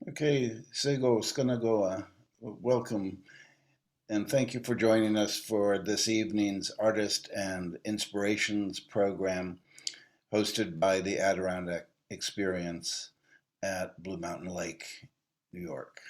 Okay, Sego Skanagoa, welcome and thank you for joining us for this evening's Artist and Inspirations program hosted by the Adirondack Experience at Blue Mountain Lake, New York.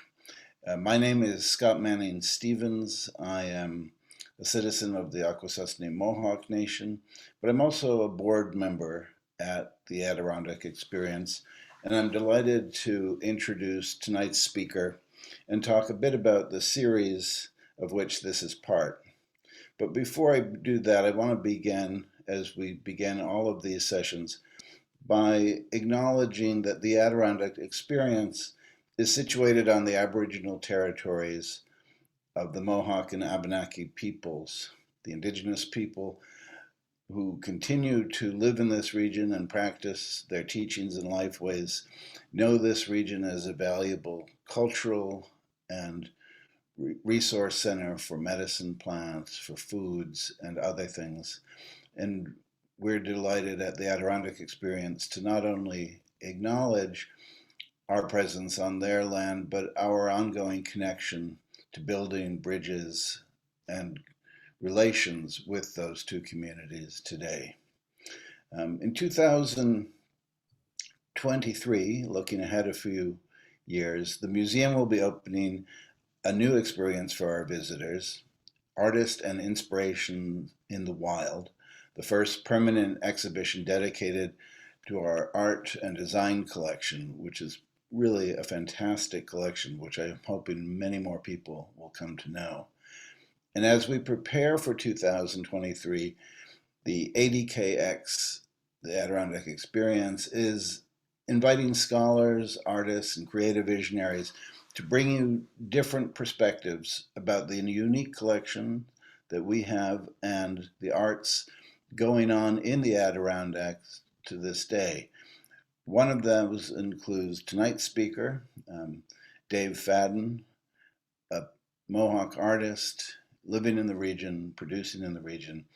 My name is Scott Manning Stevens. I am a citizen of the Akwesasne Mohawk Nation, but I'm also a board member at the Adirondack Experience, and I'm delighted to introduce tonight's speaker and talk a bit about the series of which this is part. But before I do that, I want to begin, as we begin all of these sessions, by acknowledging that the Adirondack Experience is situated on the Aboriginal territories of the Mohawk and Abenaki peoples, the indigenous people who continue to live in this region and practice their teachings and life ways, know this region as a valuable cultural and resource center for medicine plants, for foods, and other things. And we're delighted at the Adirondack Experience to not only acknowledge our presence on their land, but our ongoing connection to building bridges and relations with those two communities today. In 2023, looking ahead a few years, the museum will be opening a new experience for our visitors, Artist and Inspiration in the Wild, the first permanent exhibition dedicated to our art and design collection, which is really a fantastic collection, which I'm hoping many more people will come to know. And as we prepare for 2023, the ADKX, the Adirondack Experience, is inviting scholars, artists, and creative visionaries to bring you different perspectives about the unique collection that we have and the arts going on in the Adirondacks to this day. One of those includes tonight's speaker, Dave Fadden, a Mohawk artist living in the region, producing in the region,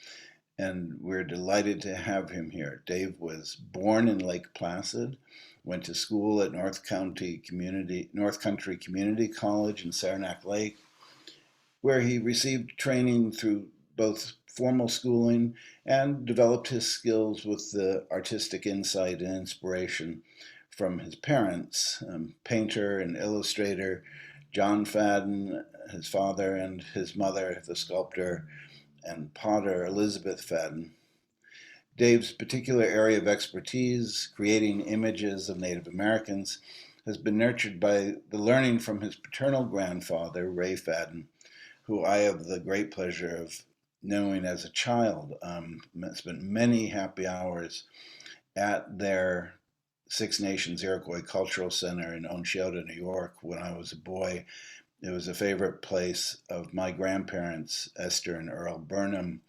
and we're delighted to have him here. Dave was born in Lake Placid, went to school at North Country Community College in Saranac Lake, where he received training through both formal schooling and developed his skills with the artistic insight and inspiration from his parents, painter and illustrator John Fadden, his father, and his mother, the sculptor and potter Elizabeth Fadden. Dave's particular area of expertise, creating images of Native Americans, has been nurtured by the learning from his paternal grandfather, Ray Fadden, who I have the great pleasure of knowing as a child. Spent many happy hours at their Six Nations Iroquois Cultural Center in Onchioto, New York, when I was a boy. It was a favorite place of my grandparents, Esther and Earl Burnham,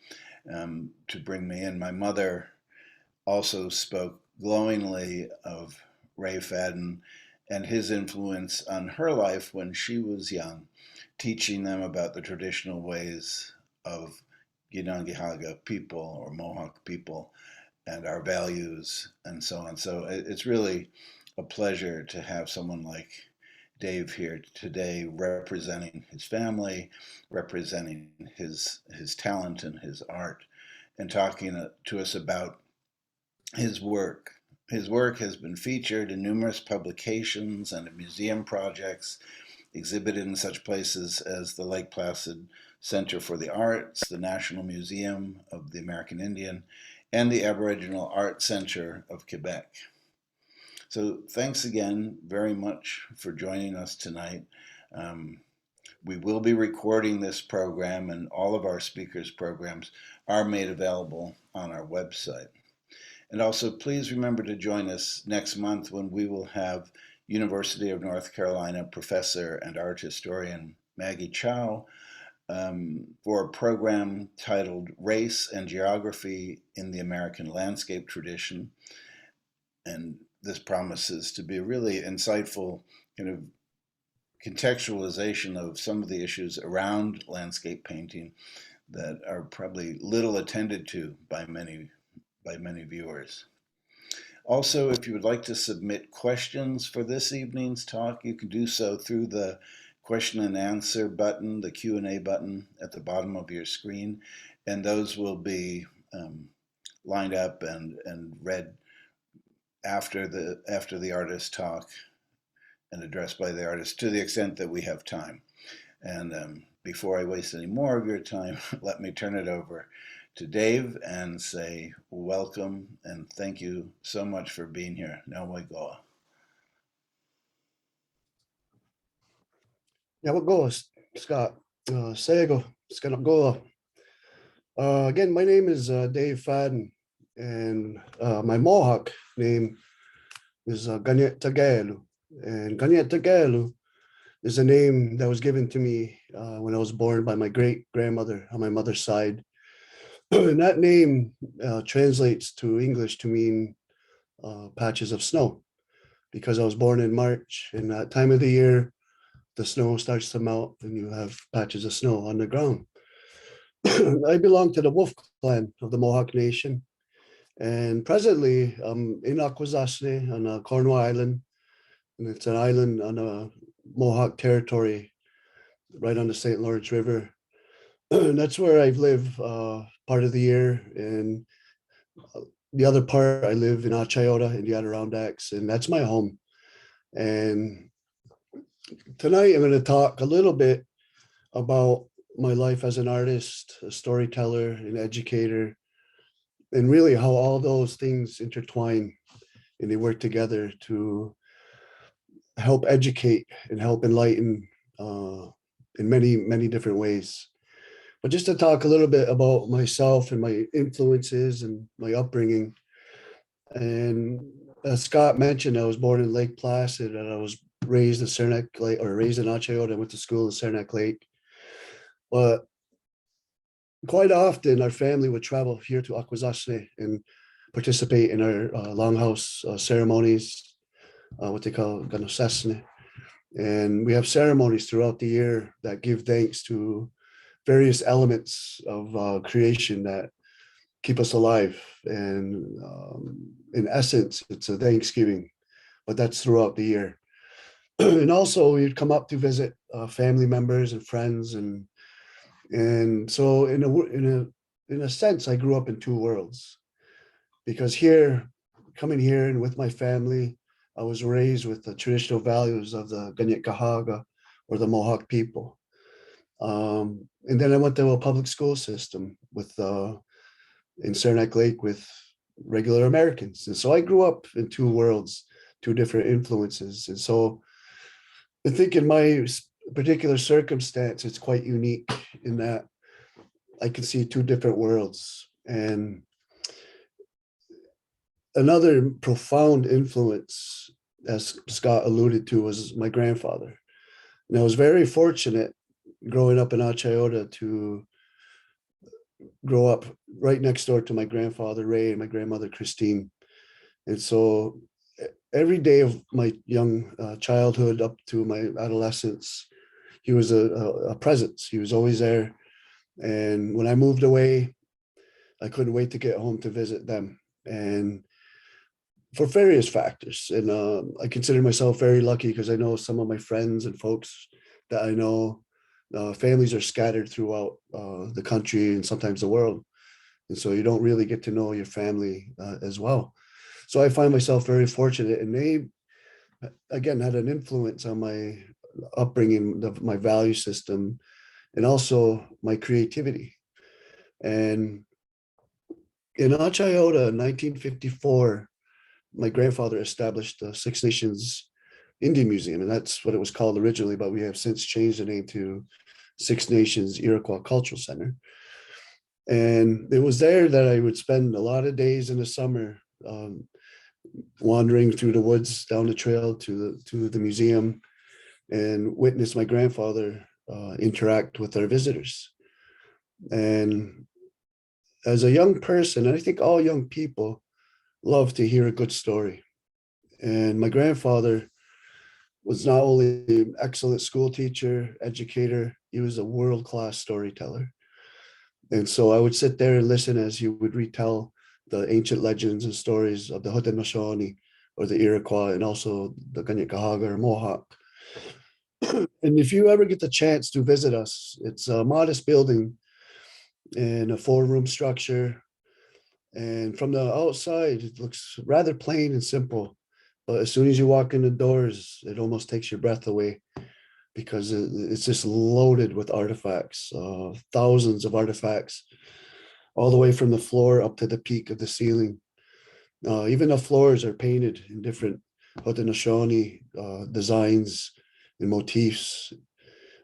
to bring me in. My mother also spoke glowingly of Ray Fadden and his influence on her life when she was young, teaching them about the traditional ways of Ginangihaga people or Mohawk people and our values and so on. So it's really a pleasure to have someone like Dave here today representing his family, representing his talent and his art, and talking to us about his work. His work has been featured in numerous publications and in museum projects, exhibited in such places as the Lake Placid Center for the Arts, the National Museum of the American Indian, and the Aboriginal Art Center of Quebec. So thanks again very much for joining us tonight. We will be recording this program, and all of our speakers' programs are made available on our website. And also, please remember to join us next month when we will have University of North Carolina professor and art historian Maggie Chow for a program titled Race and Geography in the American Landscape Tradition. And this promises to be a really insightful kind of contextualization of some of the issues around landscape painting that are probably little attended to by many viewers. Also, if you would like to submit questions for this evening's talk, you can do so through the question and answer button, the Q&A button at the bottom of your screen, and those will be lined up and read after the artist talk and addressed by the artist to the extent that we have time. And before I waste any more of your time, let me turn it over to Dave and say welcome and thank you so much for being here. Nawagoa. Yawagoa, Scott. Sego, Skanagoa. Again, my name is Dave Fadden, and my Mohawk name is Ganyet Tagalu. And Ganyet Tagalu is a name that was given to me when I was born by my great-grandmother on my mother's side. And that name translates to English to mean patches of snow, because I was born in March, and that time of the year, the snow starts to melt and you have patches of snow on the ground. I belong to the Wolf clan of the Mohawk Nation. And presently I'm in Akwesasne on Cornwall Island. And it's an island on a Mohawk territory right on the St. Lawrence River. And that's where I've lived part of the year. And the other part, I live in Achayota in the Adirondacks, and that's my home. And tonight I'm going to talk a little bit about my life as an artist, a storyteller, an educator, and really how all those things intertwine and they work together to help educate and help enlighten in many, many different ways. But just to talk a little bit about myself and my influences and my upbringing. And as Scott mentioned, I was born in Lake Placid and I was raised in Saranac Lake, or raised in Achayota. I went to school in Saranac Lake. But quite often our family would travel here to Akwesasne and participate in our longhouse ceremonies, what they call Ganosesne. And we have ceremonies throughout the year that give thanks to various elements of creation that keep us alive. And in essence, it's a Thanksgiving, but that's throughout the year. And also we'd come up to visit family members and friends, and so in a sense, I grew up in two worlds, because coming here and with my family, I was raised with the traditional values of the Ganyet Kahaga, or the Mohawk people. And then I went to a public school system in Saranac Lake with regular Americans. And so I grew up in two worlds, two different influences. And so I think in my particular circumstance, it's quite unique in that I can see two different worlds. And another profound influence, as Scott alluded to, was my grandfather. And I was very fortunate growing up in Achayota to grow up right next door to my grandfather, Ray, and my grandmother, Christine. And so every day of my young childhood up to my adolescence, he was a presence. He was always there. And when I moved away, I couldn't wait to get home to visit them. And for various factors. And I consider myself very lucky because I know some of my friends and folks that I know, families are scattered throughout the country and sometimes the world. And so you don't really get to know your family as well. So I find myself very fortunate, and they, again, had an influence on my upbringing, my value system, and also my creativity. And in Achayota in 1954, my grandfather established the Six Nations Indian Museum, and that's what it was called originally, but we have since changed the name to Six Nations Iroquois Cultural Center. And it was there that I would spend a lot of days in the summer wandering through the woods down the trail to the museum and witness my grandfather interact with our visitors. And as a young person, and I think all young people love to hear a good story. And my grandfather was not only an excellent school teacher, educator, he was a world-class storyteller. And so I would sit there and listen as he would retell the ancient legends and stories of the Haudenosaunee or the Iroquois, and also the Kanien'kehá:ka or Mohawk. And if you ever get the chance to visit us, it's a modest building in a 4-room structure. And from the outside, it looks rather plain and simple. But as soon as you walk in the doors, it almost takes your breath away because it's just loaded with artifacts, thousands of artifacts, all the way from the floor up to the peak of the ceiling. Even the floors are painted in different Haudenosaunee designs and motifs,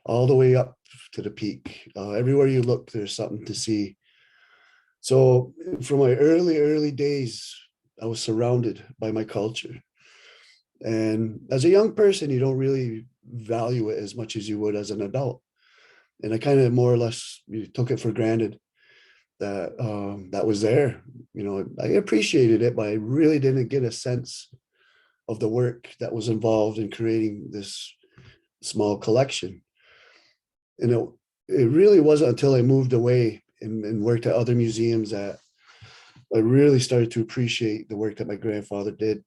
all the way up to the peak. Everywhere you look, there's something to see. So from my early days, I was surrounded by my culture. And as a young person, you don't really value it as much as you would as an adult. And I kind of more or less took it for granted that that was there. You know, I appreciated it, but I really didn't get a sense of the work that was involved in creating this small collection. And it really wasn't until I moved away and worked at other museums that I really started to appreciate the work that my grandfather did.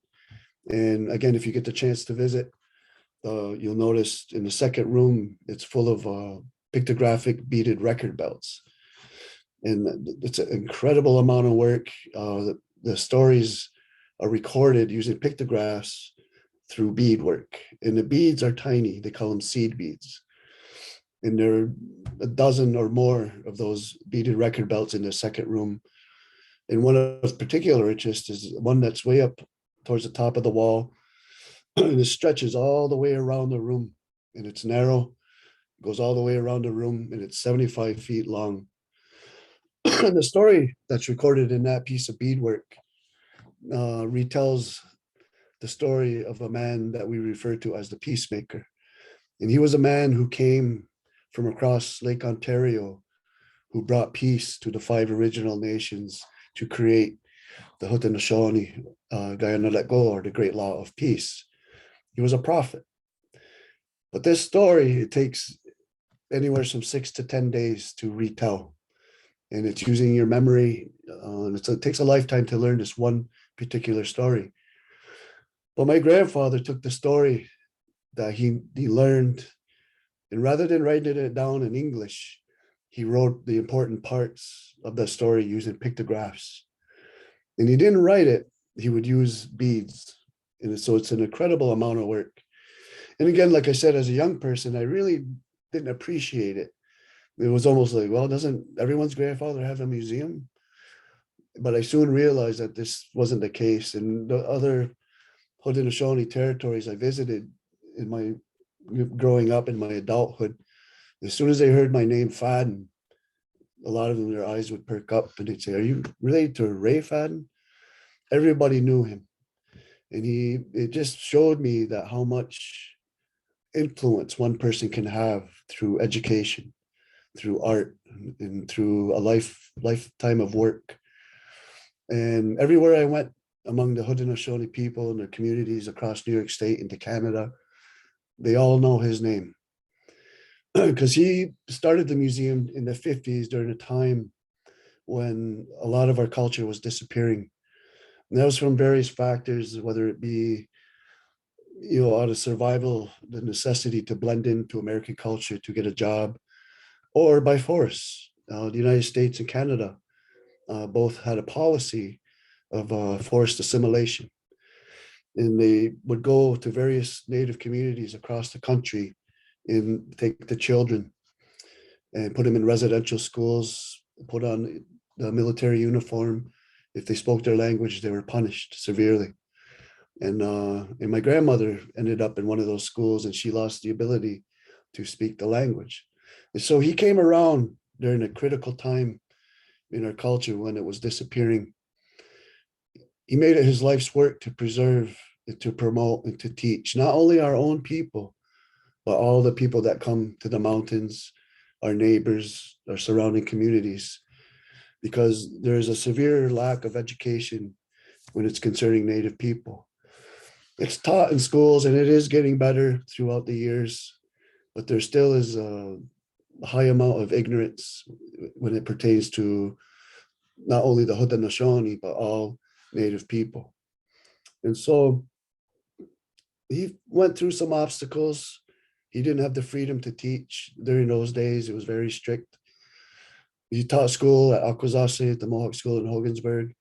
And again, if you get the chance to visit, you'll notice in the second room, it's full of pictographic beaded record belts. And it's an incredible amount of work. The stories are recorded using pictographs through beadwork. And the beads are tiny. They call them seed beads. And there are a dozen or more of those beaded record belts in the second room. And one of particular interest is one that's way up towards the top of the wall. And it stretches all the way around the room. And it's narrow, goes all the way around the room, and it's 75 feet long. And the story that's recorded in that piece of beadwork retells the story of a man that we refer to as the peacemaker. And he was a man who came from across Lake Ontario, who brought peace to the 5 original nations to create the Haudenosaunee Adirondack, or the Great Law of Peace. He was a prophet. But this story, it takes anywhere from 6 to 10 days to retell. And it's using your memory. It takes a lifetime to learn this one particular story. But my grandfather took the story that he learned, and rather than writing it down in English, he wrote the important parts of the story using pictographs. And he didn't write it, he would use beads. And so it's an incredible amount of work. And again, like I said, as a young person, I really didn't appreciate it. It was almost like, well, doesn't everyone's grandfather have a museum? But I soon realized that this wasn't the case. And the other Haudenosaunee territories I visited in my growing up in my adulthood, as soon as they heard my name Fadden, a lot of them, their eyes would perk up and they'd say, "Are you related to Ray Fadden?" Everybody knew him. And it just showed me that how much influence one person can have through education, through art, and through a lifetime of work. And everywhere I went among the Haudenosaunee people and their communities across New York State into Canada, they all know his name. Because he started the museum in the 50s during a time when a lot of our culture was disappearing. And that was from various factors, whether it be, out of survival, the necessity to blend into American culture to get a job, or by force. The United States and Canada both had a policy of forced assimilation. And they would go to various Native communities across the country and take the children and put them in residential schools, put on the military uniform. If they spoke their language, they were punished severely. And my grandmother ended up in one of those schools, and she lost the ability to speak the language. And so he came around during a critical time in our culture when it was disappearing. He made it his life's work to preserve, to promote, and to teach not only our own people, but all the people that come to the mountains, our neighbors, our surrounding communities, because there is a severe lack of education when it's concerning Native people. It's taught in schools, and it is getting better throughout the years, but there still is a high amount of ignorance when it pertains to not only the Haudenosaunee, but all Native people. And so he went through some obstacles. He didn't have the freedom to teach during those days. It was very strict. He taught school at Akwesasne at the Mohawk School in Hogansburg,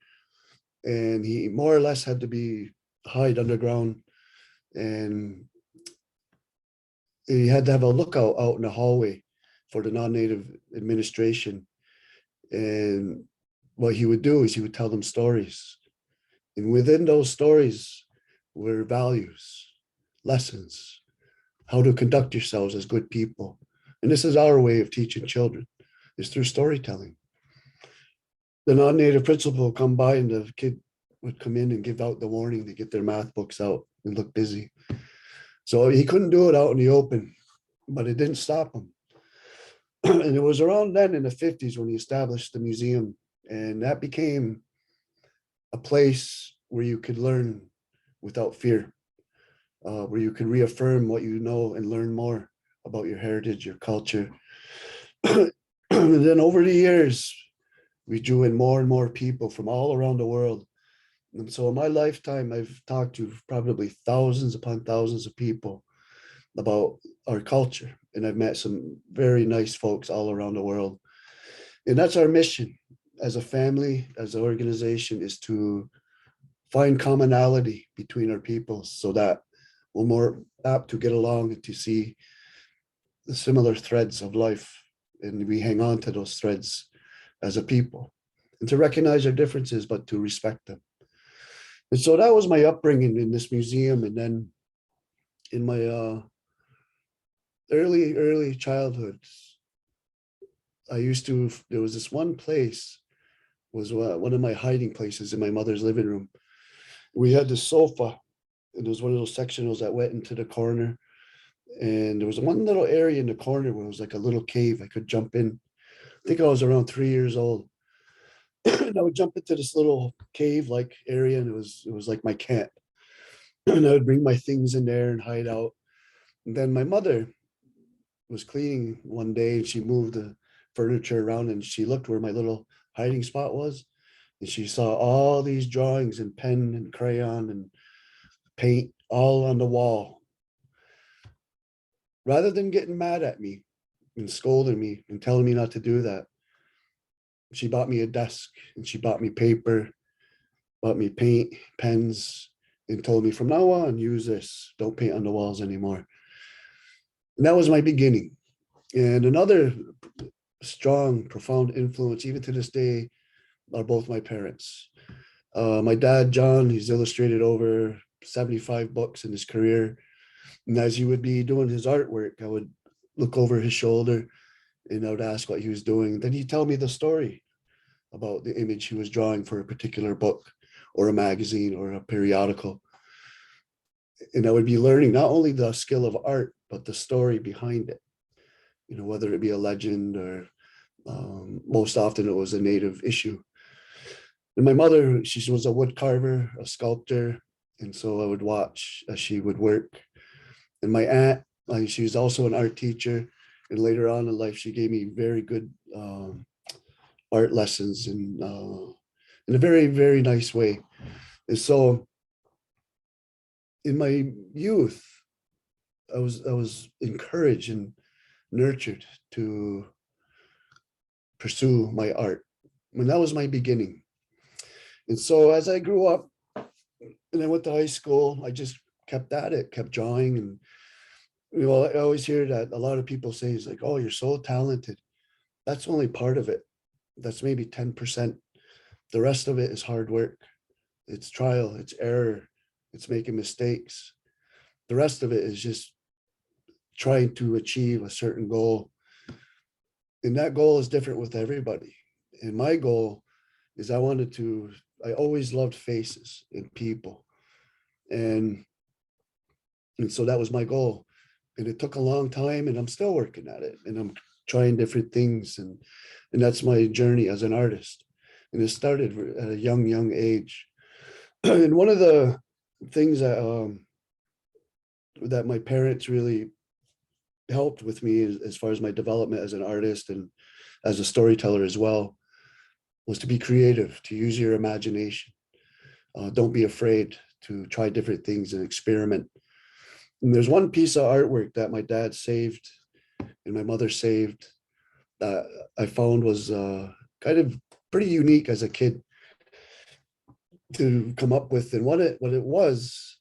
and he more or less had to be hide underground, and he had to have a lookout out in the hallway for the non-native administration. And what he would do is he would tell them stories, and within those stories were values, lessons, how to conduct yourselves as good people. And this is our way of teaching children, is through storytelling. The non-native principal would come by and the kid would come in and give out the warning to get their math books out and look busy. So he couldn't do it out in the open, but it didn't stop him. And it was around then in the 50s when he established the museum, and that became a place where you could learn without fear, where you could reaffirm what you know and learn more about your heritage, your culture. And then over the years, we drew in more and more people from all around the world. And so in my lifetime, I've talked to probably thousands upon thousands of people about our culture. And I've met some very nice folks all around the world. And that's our mission as a family, as an organization, is to find commonality between our people so that we're more apt to get along and to see the similar threads of life. And we hang on to those threads as a people, and to recognize our differences, but to respect them. And so that was my upbringing in this museum. And then in my early childhood, there was this one place, was one of my hiding places in my mother's living room. We had this sofa, and there was one of those sectionals that went into the corner. And there was one little area in the corner where it was like a little cave I could jump in. I think I was around 3 years old. And I would jump into this little cave-like area, and it was like my camp. And I would bring my things in there and hide out. And then my mother was cleaning one day, and she moved the furniture around, and she looked where my little hiding spot was, and she saw all these drawings and pen and crayon and paint all on the wall. Rather than getting mad at me and scolding me and telling me not to do that, she bought me a desk, and she bought me paper, bought me paint, pens, and told me, from now on, use this. Don't paint on the walls anymore. And that was my beginning. And another strong, profound influence, even to this day, are both my parents. My dad, John, he's illustrated over 75 books in his career. And as he would be doing his artwork, I would look over his shoulder and I would ask what he was doing. Then he'd tell me the story about the image he was drawing for a particular book or a magazine or a periodical. And I would be learning not only the skill of art, but the story behind it, whether it be a legend or most often it was a native issue. And my mother, she was a wood carver, a sculptor. And so I would watch as she would work. And my aunt, she was also an art teacher. And later on in life, she gave me very good art lessons in a very, very nice way. And so in my youth, I was encouraged and nurtured to pursue my art. And that was my beginning. And so as I grew up and I went to high school, I just kept at it, kept drawing. And I always hear that a lot of people say, it's like, oh, you're so talented. That's only part of it. That's maybe 10%. The rest of it is hard work. It's trial, it's error, it's making mistakes. The rest of it is just trying to achieve a certain goal. And that goal is different with everybody. And my goal is I always loved faces and people. And so that was my goal. And it took a long time, and I'm still working at it. And I'm trying different things. And that's my journey as an artist. And it started at a young age. And one of the things that my parents really helped with me as far as my development as an artist and as a storyteller as well, was to be creative, to use your imagination. Don't be afraid to try different things and experiment. And there's one piece of artwork that my dad saved and my mother saved that I found was kind of pretty unique as a kid to come up with. And it was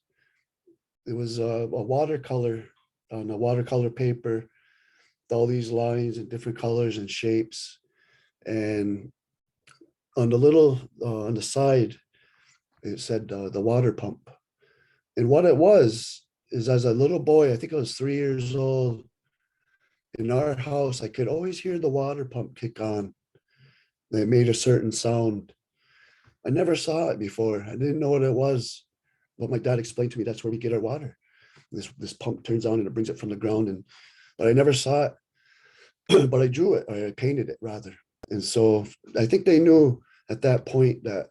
a watercolor on a watercolor paper, all these lines and different colors and shapes. And on on the side, it said the water pump. And what it was is, as a little boy, I think I was 3 years old, in our house, I could always hear the water pump kick on. They made a certain sound. I never saw it before. I didn't know what it was. But my dad explained to me that's where we get our water. This pump turns on and it brings it from the ground. And but I never saw it. But I drew it. I painted it rather. And so I think they knew at that point that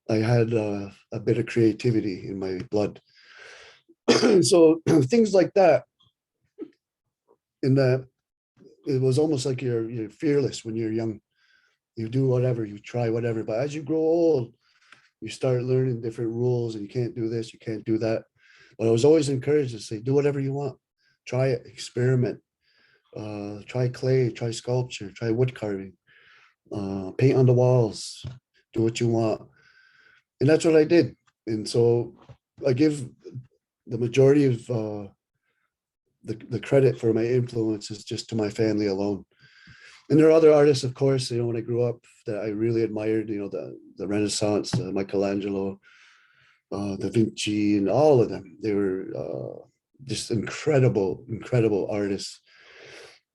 I had a bit of creativity in my blood. So things like that, in that it was almost like you're fearless when you're young. You do whatever, you try whatever. But as you grow old, you start learning different rules and you can't do this, you can't do that. But I was always encouraged to say, do whatever you want, try it, experiment, try clay, try sculpture, try wood carving, paint on the walls, do what you want. And that's what I did. And so I give the majority of the credit for my influences just to my family alone. And there are other artists, of course, when I grew up that I really admired, the Renaissance, Michelangelo, Da Vinci, and all of them. They were just incredible, incredible artists.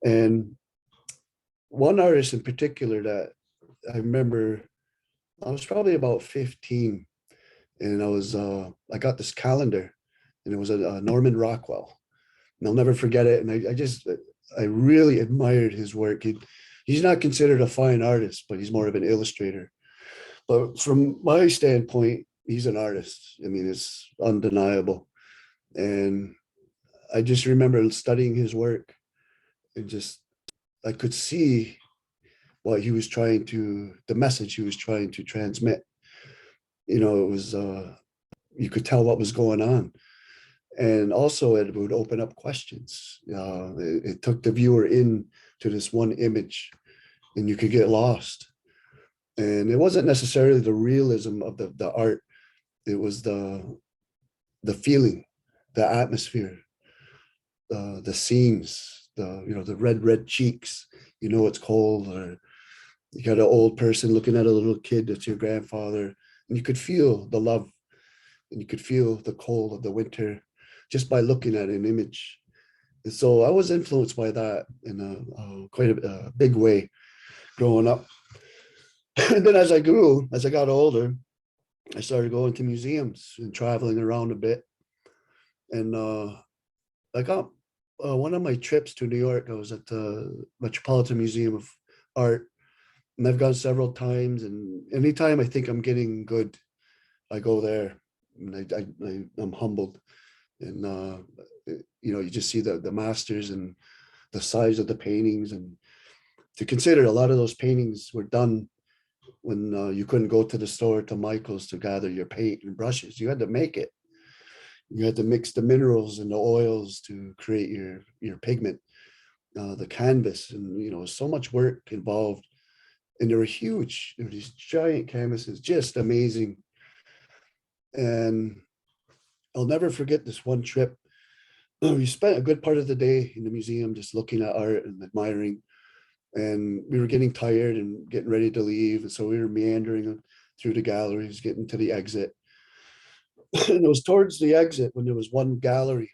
And one artist in particular that I remember, I was probably about 15, and I got this calendar, and it was a Norman Rockwell. And I'll never forget it. And I really admired his work. He's not considered a fine artist, but he's more of an illustrator. But from my standpoint, he's an artist. I mean, it's undeniable. And I just remember studying his work and I could see the message he was trying to transmit. It was, you could tell what was going on. And also it would open up questions. It took the viewer in to this one image and you could get lost. And it wasn't necessarily the realism of the art. It was the feeling, the atmosphere, the scenes, the red cheeks, it's cold, or you got an old person looking at a little kid that's your grandfather, and you could feel the love and you could feel the cold of the winter just by looking at an image. And so I was influenced by that in quite a big way growing up. And then as I got older, I started going to museums and traveling around a bit. And I got one of my trips to New York. I was at the Metropolitan Museum of Art, and I've gone several times. And anytime I think I'm getting good, I go there, and I'm humbled. And you just see the masters and the size of the paintings, and to consider a lot of those paintings were done when you couldn't go to the store to Michael's to gather your paint and brushes. You had to make it. You had to mix the minerals and the oils to create your pigment, the canvas, and so much work involved. And they were huge. There were these giant canvases, just amazing. And I'll never forget this one trip. We spent a good part of the day in the museum just looking at art and admiring. And we were getting tired and getting ready to leave. And so we were meandering through the galleries, getting to the exit. And it was towards the exit when there was one gallery.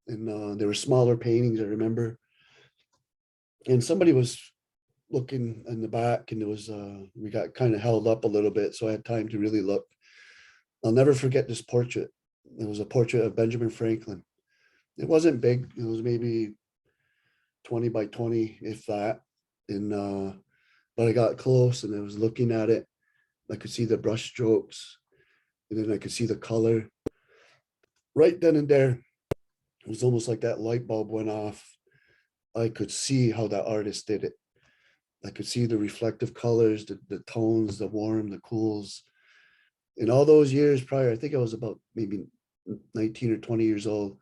And there were smaller paintings, I remember. And somebody was looking in the back, and we got kind of held up a little bit. So I had time to really look. I'll never forget this portrait. It was a portrait of Benjamin Franklin. It wasn't big. It was maybe 20 by 20, if that. And but I got close and I was looking at it. I could see the brush strokes, and then I could see the color. Right then and there, it was almost like that light bulb went off. I could see how that artist did it. I could see the reflective colors, the tones, the warm, the cools. In all those years prior, I think I was about maybe 19 or 20 years old.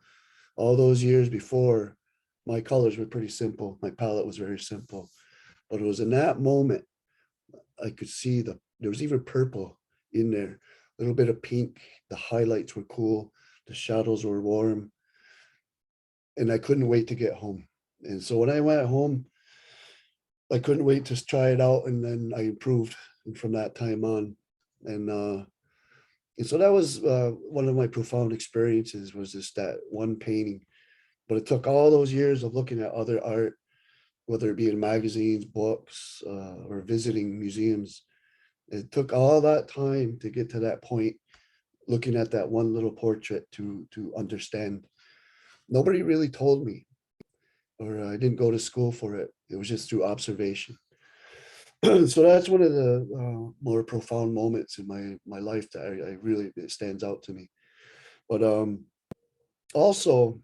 All those years before, my colors were pretty simple. My palette was very simple. But it was in that moment I could see there was even purple in there, a little bit of pink. The highlights were cool. The shadows were warm. And I couldn't wait to get home. And so when I went home, I couldn't wait to try it out. And then I improved from that time on. And so that was one of my profound experiences, was just that one painting. But it took all those years of looking at other art, whether it be in magazines, books, or visiting museums. It took all that time to get to that point, looking at that one little portrait to understand. Nobody really told me, or I didn't go to school for it. It was just through observation. So that's one of the more profound moments in my life that I really, it stands out to me. But also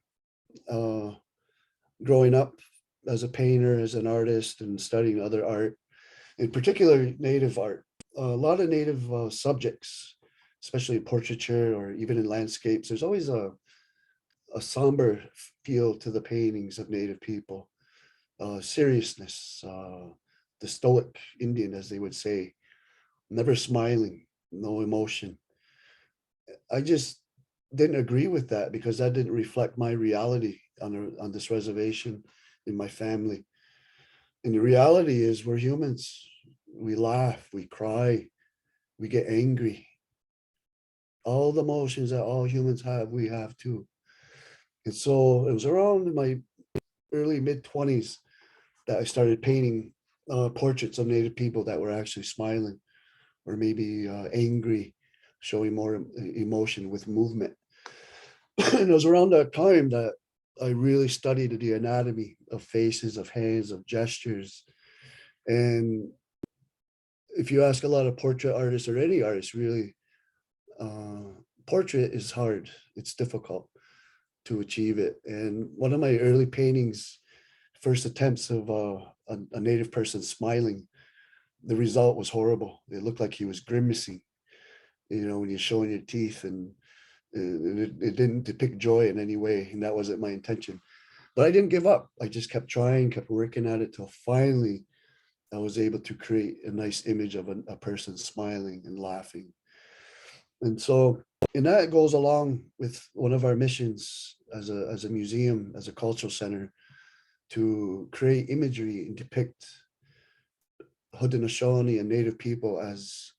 uh, growing up as a painter, as an artist, and studying other art, in particular native art, a lot of native subjects, especially in portraiture or even in landscapes, there's always a somber feel to the paintings of native people, seriousness, the stoic Indian, as they would say, never smiling, no emotion. I just didn't agree with that because that didn't reflect my reality on this reservation in my family. And the reality is we're humans. We laugh, we cry, we get angry. All the emotions that all humans have, we have too. And so it was around my early mid 20s that I started painting portraits of Native people that were actually smiling or maybe angry, showing more emotion with movement. And it was around that time that I really studied the anatomy of faces, of hands, of gestures. And if you ask a lot of portrait artists or any artist, really, portrait is hard. It's difficult to achieve it. And one of my early paintings, first attempts of a native person smiling, the result was horrible. It looked like he was grimacing, when you're showing your teeth, and it didn't depict joy in any way. And that wasn't my intention. But I didn't give up. I just kept trying, kept working at it till finally I was able to create a nice image of a person smiling and laughing. And so, and that goes along with one of our missions as a museum, as a cultural center, to create imagery and depict Haudenosaunee and Native people as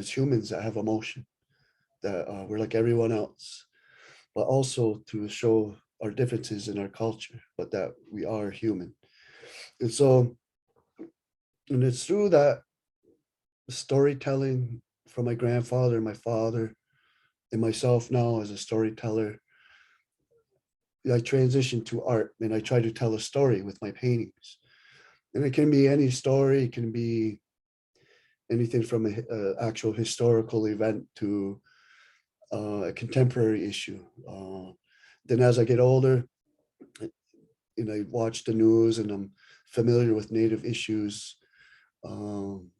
humans that have emotion, that we're like everyone else, but also to show our differences in our culture, but that we are human. And so, and it's through that storytelling from my grandfather, my father, and myself now as a storyteller, I transitioned to art and I try to tell a story with my paintings. And it can be any story, it can be anything from a actual historical event to a contemporary issue. Then as I get older and I watch the news and I'm familiar with Native issues, um,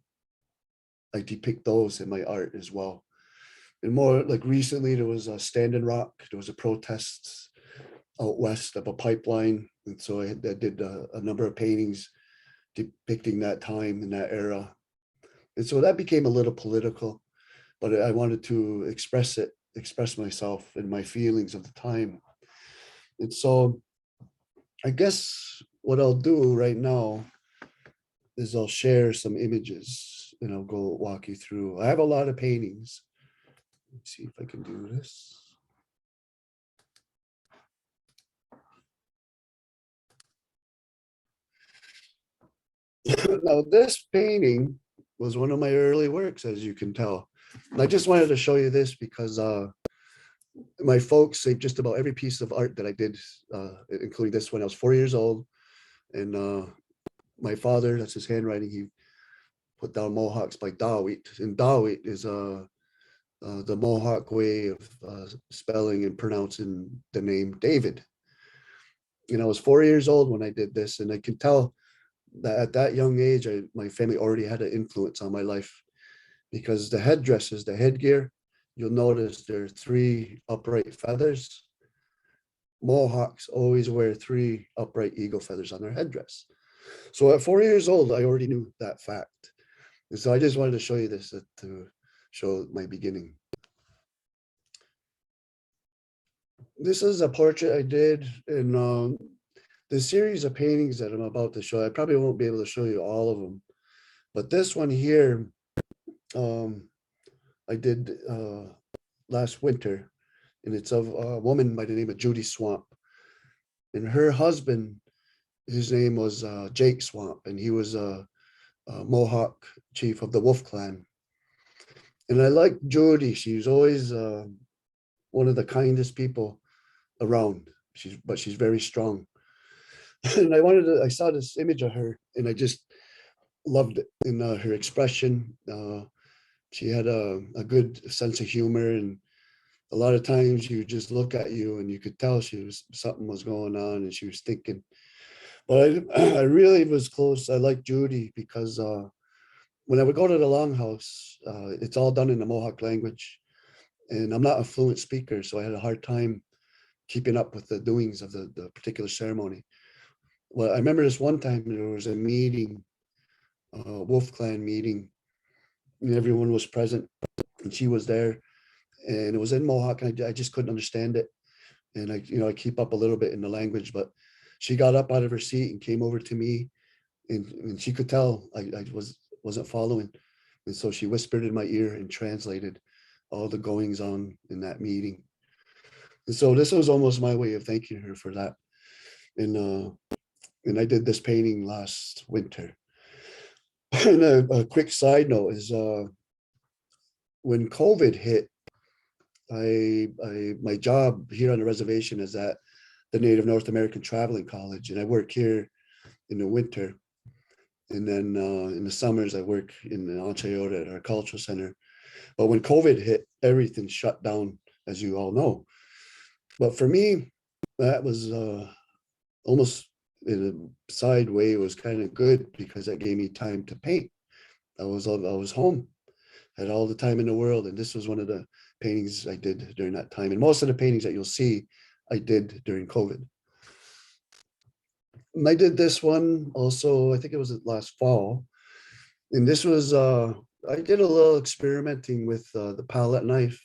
I depict those in my art as well. And more like recently, there was a Standing Rock, there was a protest out west of a pipeline. And so I did a number of paintings depicting that time in that era. And so that became a little political, but I wanted to express myself and my feelings of the time. And so I guess what I'll do right now is I'll share some images and I'll go walk you through. I have a lot of paintings. Let's see if I can do this. Now, this painting was one of my early works, as you can tell. And I just wanted to show you this because my folks saved just about every piece of art that I did, including this one. I was 4 years old, and my father, that's his handwriting, he put down Mohawks by Dawit. And Dawit is the Mohawk way of spelling and pronouncing the name David. And I was 4 years old when I did this, and I can tell that at that young age, my family already had an influence on my life because the headdresses, the headgear, you'll notice there are three upright feathers. Mohawks always wear three upright eagle feathers on their headdress. So at 4 years old, I already knew that fact. And so I just wanted to show you this to show my beginning. This is a portrait I did in the series of paintings that I'm about to show. I probably won't be able to show you all of them, but this one here, I did last winter, and it's of a woman by the name of Judy Swamp. And her husband, his name was Jake Swamp, and he was a Mohawk chief of the Wolf Clan. And I like Judy. She's always one of the kindest people around. She's very strong. And I saw this image of her, and I just loved it in her expression. She had a good sense of humor, and a lot of times you just look at you and you could tell something was going on and she was thinking. But I really was close. I like Judy because when I would go to the longhouse, it's all done in the Mohawk language, and I'm not a fluent speaker, so I had a hard time keeping up with the doings of the particular ceremony. Well, I remember this one time there was a meeting, Wolf Clan meeting, and everyone was present, and she was there, and it was in Mohawk, and I just couldn't understand it. And I keep up a little bit in the language, but she got up out of her seat and came over to me, and she could tell I wasn't following. And so she whispered in my ear and translated all the goings on in that meeting. And so this was almost my way of thanking her for that. And I did this painting last winter. And a quick side note is when COVID hit, my job here on the reservation is at the Native North American Traveling College, and I work here in the winter. And then in the summers, I work in the Ontario at our cultural center. But when COVID hit, everything shut down, as you all know. But for me, that was almost in a side way, it was kind of good because that gave me time to paint. I was home, had all the time in the world, and this was one of the paintings I did during that time. And most of the paintings that you'll see, I did during COVID. And I did this one also, I think it was last fall. And this was, I did a little experimenting with the palette knife.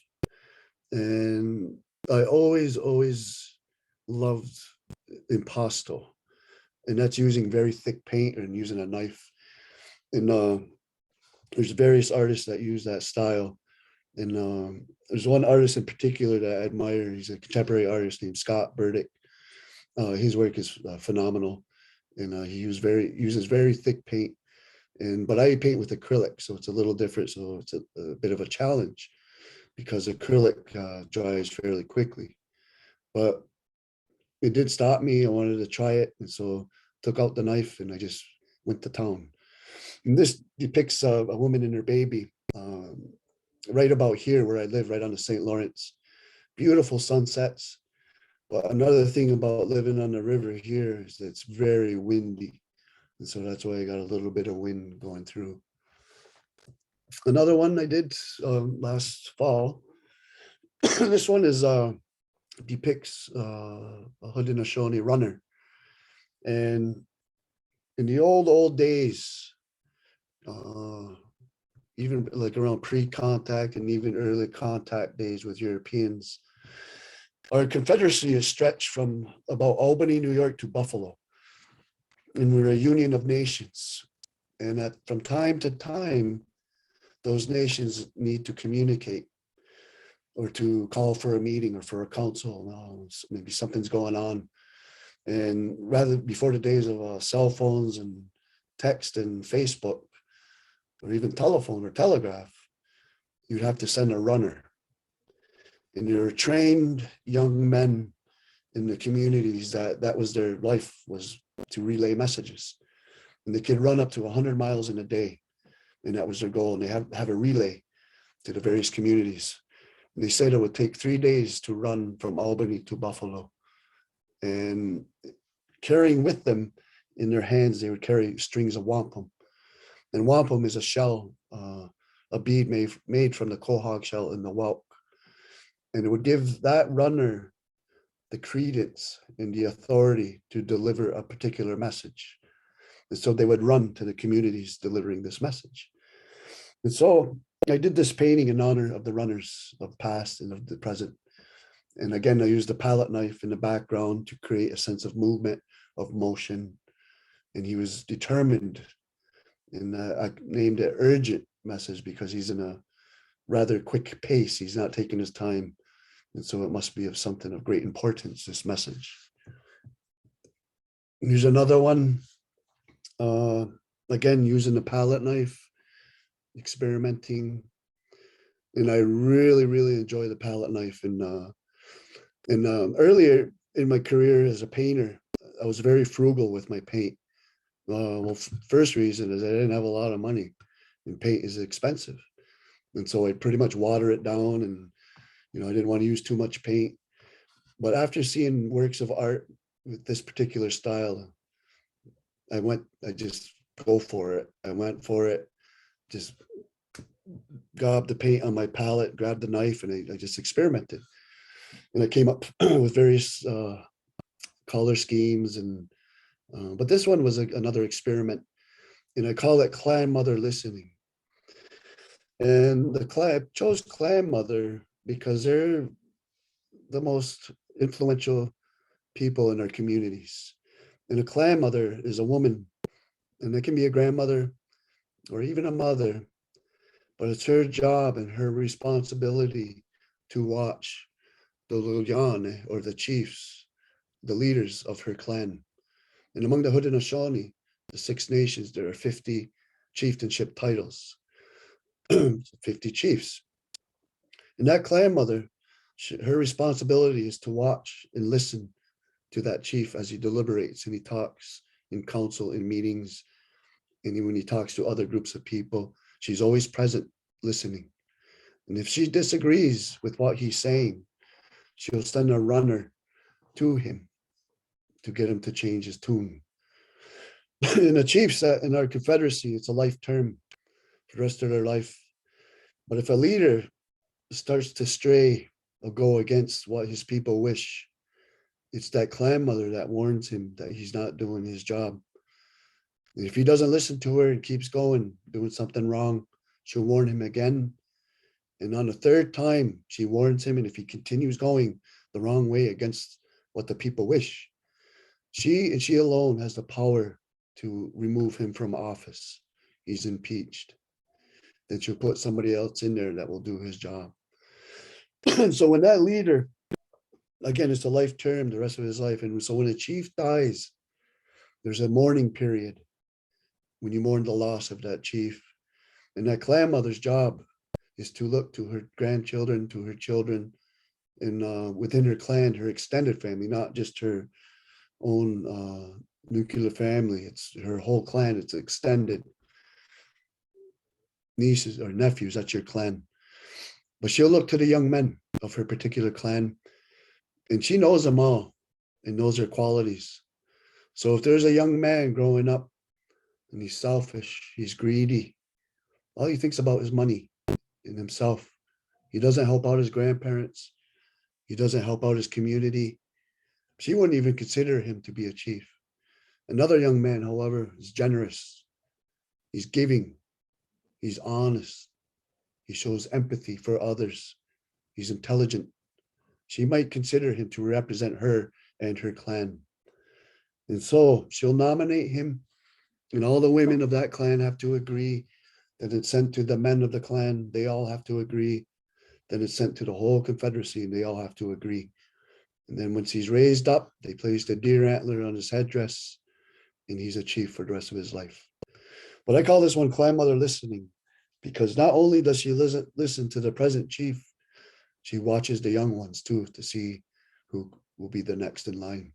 And I always loved impasto. And that's using very thick paint and using a knife. And there's various artists that use that style. And there's one artist in particular that I admire. He's a contemporary artist named Scott Burdick. His work is phenomenal, and he uses very thick paint. But I paint with acrylic, so it's a little different. So it's a bit of a challenge because acrylic dries fairly quickly. But it did stop me. I wanted to try it, and so took out the knife and I just went to town. And this depicts a woman and her baby. Right about here where I live, right on the St. Lawrence. Beautiful sunsets. But another thing about living on the river here is that it's very windy. And so that's why I got a little bit of wind going through. Another one I did last fall. This one is depicts a Haudenosaunee runner. And in the old days, even like around pre-contact and even early contact days with Europeans, our confederacy is stretched from about Albany, New York to Buffalo. And we're a union of nations. And from time to time, those nations need to communicate or to call for a meeting or for a council. Maybe something's going on. And rather, before the days of cell phones and text and Facebook, or even telephone or telegraph, you'd have to send a runner. And there were trained young men in the communities that was their life, was to relay messages. And they could run up to 100 miles in a day. And that was their goal. And they have a relay to the various communities. And they said it would take 3 days to run from Albany to Buffalo. And carrying with them in their hands, they would carry strings of wampum. And wampum is a shell, a bead made from the quahog shell in the whelk. And it would give that runner the credence and the authority to deliver a particular message. And so they would run to the communities delivering this message. And so I did this painting in honor of the runners of past and of the present. And again, I used a palette knife in the background to create a sense of movement, of motion. And he was determined, and I named it urgent message because he's in a rather quick pace. He's not taking his time. And so it must be of something of great importance, this message. Here's another one. Again, using the palette knife, experimenting. And I really, really enjoy the palette knife. And earlier in my career as a painter, I was very frugal with my paint. Well, first reason is I didn't have a lot of money, and paint is expensive. And so I pretty much water it down, and I didn't want to use too much paint. But after seeing works of art with this particular style, I just go for it. I went for it, just grabbed the paint on my palette, grabbed the knife, and I just experimented. And I came up with various color schemes, but this one was another experiment, and I call it Clan Mother Listening. And I chose Clan Mother because they're the most influential people in our communities. And a clan mother is a woman, and it can be a grandmother or even a mother, but it's her job and her responsibility to watch the Lulyan, or the chiefs, the leaders of her clan. And among the Haudenosaunee, the Six Nations, there are 50 chieftainship titles, 50 chiefs. And that clan mother, her responsibility is to watch and listen to that chief as he deliberates and he talks in council, in meetings, and when he talks to other groups of people. She's always present, listening. And if she disagrees with what he's saying, she'll send a runner to him to get him to change his tune. In a chief's in our confederacy, it's a life term for the rest of their life. But if a leader starts to stray or go against what his people wish, it's that clan mother that warns him that he's not doing his job. And if he doesn't listen to her and keeps going, doing something wrong, she'll warn him again. And on the third time, she warns him. And if he continues going the wrong way against what the people wish, she alone has the power to remove him from office. He's impeached. Then she'll put somebody else in there that will do his job. So when that leader, again, it's a life term, the rest of his life. And so when a chief dies, there's a mourning period when you mourn the loss of that chief. And that clan mother's job is to look to her grandchildren, to her children, and within her clan, her extended family, not just her own nuclear family. It's her whole clan. It's extended nieces or nephews. That's your clan. But she'll look to the young men of her particular clan, and she knows them all and knows their qualities. So if there's a young man growing up and he's selfish, he's greedy, all he thinks about is money and himself. He doesn't help out his grandparents. He doesn't help out his community. She wouldn't even consider him to be a chief. Another young man, however, is generous. He's giving. He's honest. He shows empathy for others. He's intelligent. She might consider him to represent her and her clan. And so she'll nominate him, and all the women of that clan have to agree. Then it's sent to the men of the clan. They all have to agree. Then it's sent to the whole confederacy, and they all have to agree. And then once he's raised up, they place the deer antler on his headdress, and he's a chief for the rest of his life. But I call this one Clan Mother Listening, because not only does she listen to the present chief, she watches the young ones too, to see who will be the next in line.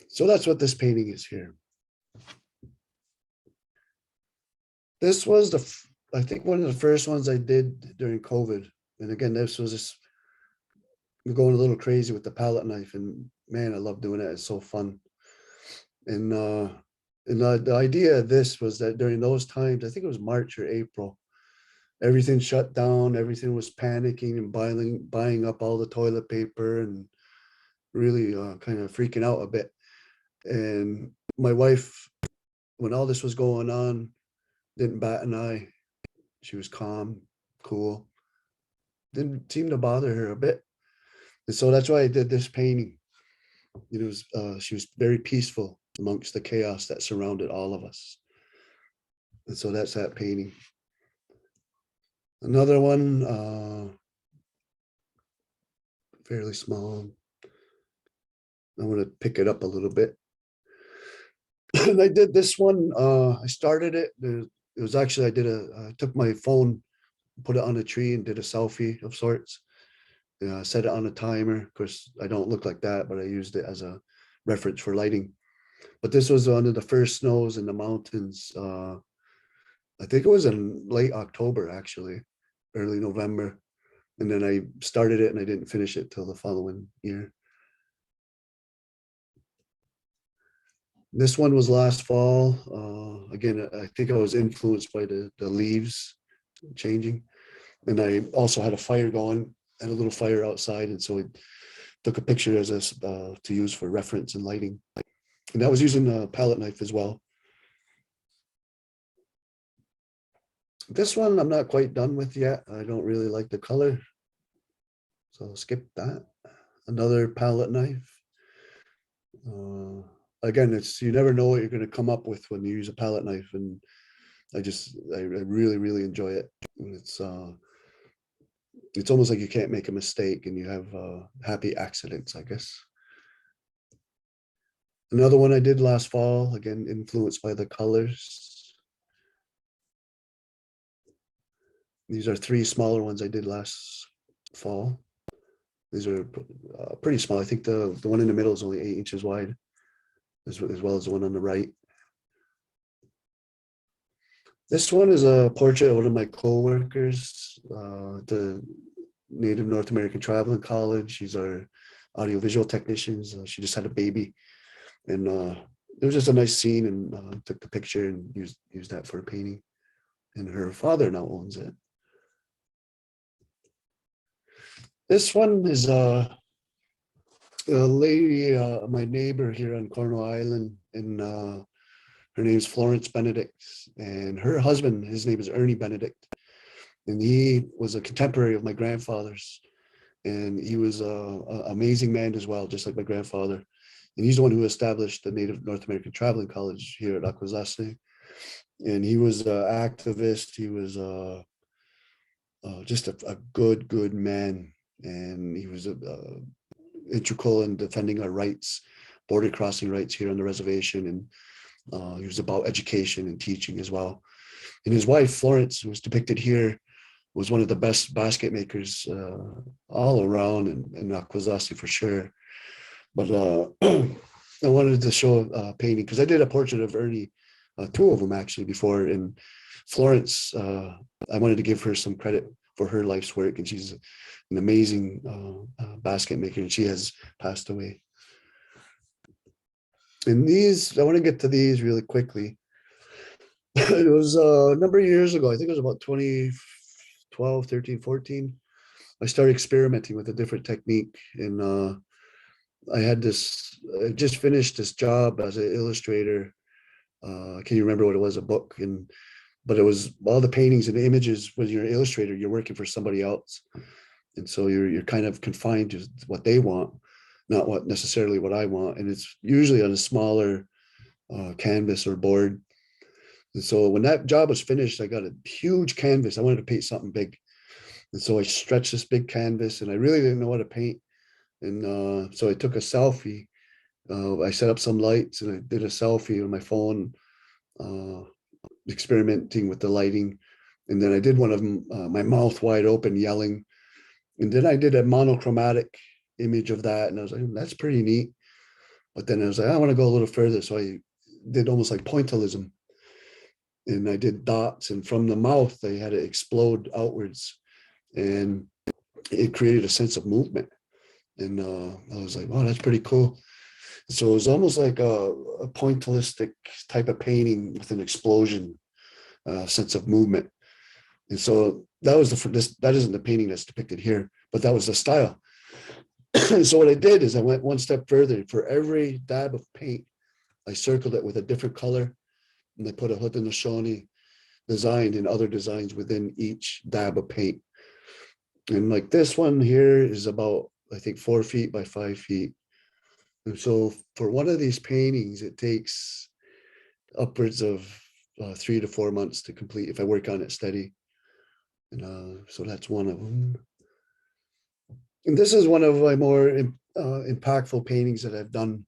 So that's what this painting is here. This was I think one of the first ones I did during COVID. And again, this was just going a little crazy with the palette knife, and man, I love doing it. It's so fun. And And the idea of this was that during those times, I think it was March or April, everything shut down, everything was panicking and buying up all the toilet paper and really kind of freaking out a bit. And my wife, when all this was going on, didn't bat an eye. She was calm, cool, didn't seem to bother her a bit. And so that's why I did this painting. It was she was very peaceful amongst the chaos that surrounded all of us. And so that's that painting. Another one, fairly small. I want to pick it up a little bit. And I did this one. I started it. It was actually I took my phone, put it on a tree, and did a selfie of sorts. Set it on a timer. Of course, I don't look like that, but I used it as a reference for lighting. But this was one of the first snows in the mountains. I think it was in late October, actually, early November. And then I started it and I didn't finish it till the following year. This one was last fall. Again, I think I was influenced by the leaves changing. And I also had a fire going, and a little fire outside. And so I took a picture as to use for reference and lighting. And that was using a palette knife as well. This one I'm not quite done with yet. I don't really like the color, so I'll skip that. Another palette knife. Again, you never know what you're going to come up with when you use a palette knife, and I really enjoy it. And it's almost like you can't make a mistake, and you have happy accidents, I guess. Another one I did last fall, again influenced by the colors. These are three smaller ones I did last fall. These are pretty small. I think the one in the middle is only 8 inches wide, as well as the one on the right. This one is a portrait of one of my co-workers, the Native North American Traveling College. She's our audiovisual technician. She just had a baby, and it was just a nice scene, and took the picture and used that for a painting. And her father now owns it. This one is a lady, my neighbor here on Cornwall Island, and her name is Florence Benedict, and her husband, his name is Ernie Benedict, and he was a contemporary of my grandfather's, and he was an amazing man as well, just like my grandfather. And he's the one who established the Native North American Traveling College here at Akwesasne. And he was an activist. He was just a good man. And he was integral in defending our rights, border crossing rights here on the reservation. And he was about education and teaching as well. And his wife, Florence, who was depicted here, was one of the best basket makers all around in Akwesasne for sure. But I wanted to show a painting because I did a portrait of Ernie, two of them actually before. And Florence, I wanted to give her some credit for her life's work, and she's an amazing basket maker, and she has passed away. And these, I want to get to these really quickly. It was a number of years ago, I think it was about 2012, 13, 14. I started experimenting with a different technique, and I just finished this job as an illustrator. I can't remember what it was, a book, but it was all the paintings and the images. When you're an illustrator, you're working for somebody else, and so you're kind of confined to what they want, not what necessarily what I want. And it's usually on a smaller canvas or board. And so when that job was finished, I got a huge canvas. I wanted to paint something big, and so I stretched this big canvas, and I really didn't know how to paint. And so I took a selfie. I set up some lights, and I did a selfie on my phone, experimenting with the lighting. And then I did one of them, my mouth wide open, yelling. And then I did a monochromatic image of that, and I was like, that's pretty neat. But then I was like, I want to go a little further, so I did almost like pointillism, and I did dots. And from the mouth, I had it explode outwards, and it created a sense of movement. And I was like, wow, that's pretty cool. So it was almost like a pointillistic type of painting with an explosion sense of movement. And so that was that isn't the painting that's depicted here, but that was the style. So what I did is I went one step further. For every dab of paint, I circled it with a different color, and I put a Haudenosaunee design and other designs within each dab of paint. And like this one here is about, I think, 4 feet by 5 feet. And so for one of these paintings, it takes upwards of 3 to 4 months to complete if I work on it steady. And so that's one of them. And this is one of my more impactful paintings that I've done.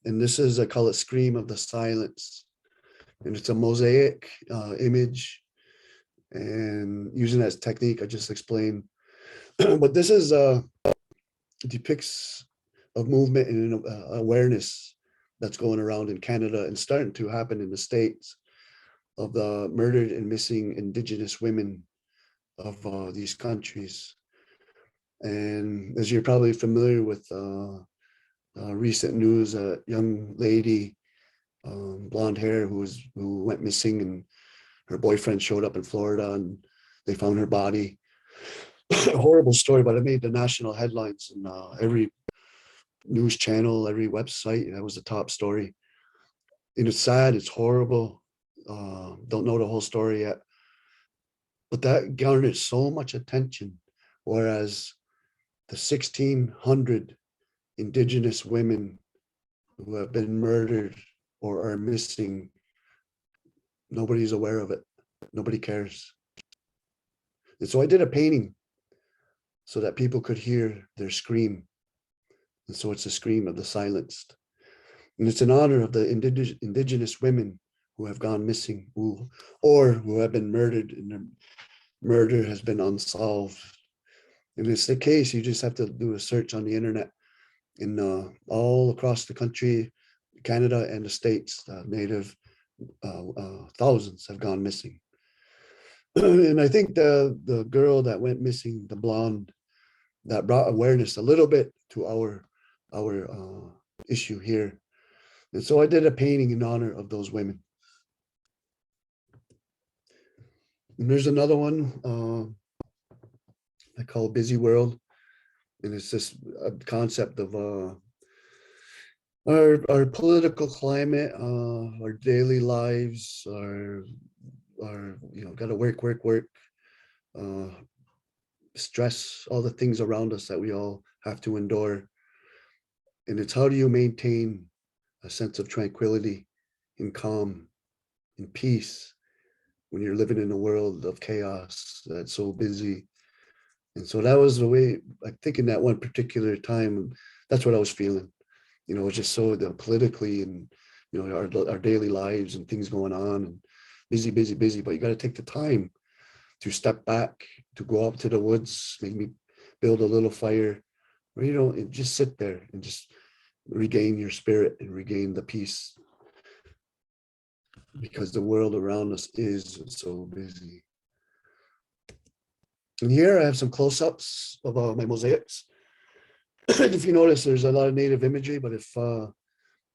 And this is, I call it Scream of the Silence. And it's a mosaic image. And using that technique I just explained. But this is depicts of movement and awareness that's going around in Canada and starting to happen in the States of the murdered and missing Indigenous women of these countries. And as you're probably familiar with recent news, a young lady, blonde hair, who went missing, and her boyfriend showed up in Florida and they found her body. A horrible story, but it made the national headlines and every news channel, every website. That was the top story. And it's sad, it's horrible. Don't know the whole story yet. But that garnered so much attention. Whereas the 1,600 Indigenous women who have been murdered or are missing, nobody's aware of it. Nobody cares. And so I did a painting so that people could hear their scream. And so it's a scream of the silenced. And it's in honor of the indigenous women who have gone missing, or who have been murdered, and their murder has been unsolved. And it's the case, you just have to do a search on the internet in all across the country, Canada and the States, native thousands have gone missing. And I think the girl that went missing, the blonde, that brought awareness a little bit to our issue here. And so I did a painting in honor of those women. And there's another one I call Busy World. And it's just a concept of our political climate, our daily lives, our got to work, stress, all the things around us that we all have to endure. And it's how do you maintain a sense of tranquility and calm and peace when you're living in a world of chaos that's so busy. And so that was the way, I think in that one particular time, that's what I was feeling. It's just so politically and, our daily lives and things going on and busy, but you got to take the time to step back, to go up to the woods, maybe build a little fire, or, and just sit there and just regain your spirit and regain the peace, because the world around us is so busy. And here I have some close-ups of my mosaics. If you notice, there's a lot of native imagery, but if, let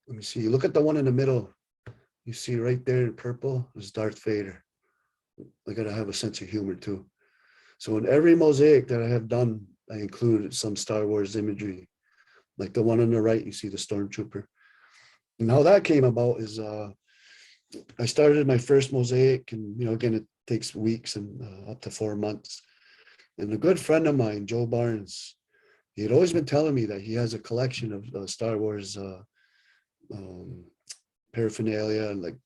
me see, look at the one in the middle. You see right there in purple is Darth Vader. I gotta have a sense of humor too. So in every mosaic that I have done, I included some Star Wars imagery. Like the one on the right, you see the stormtrooper. And how that came about is I started my first mosaic, and again, it takes weeks and up to 4 months. And a good friend of mine, Joe Barnes, he had always been telling me that he has a collection of Star Wars paraphernalia and like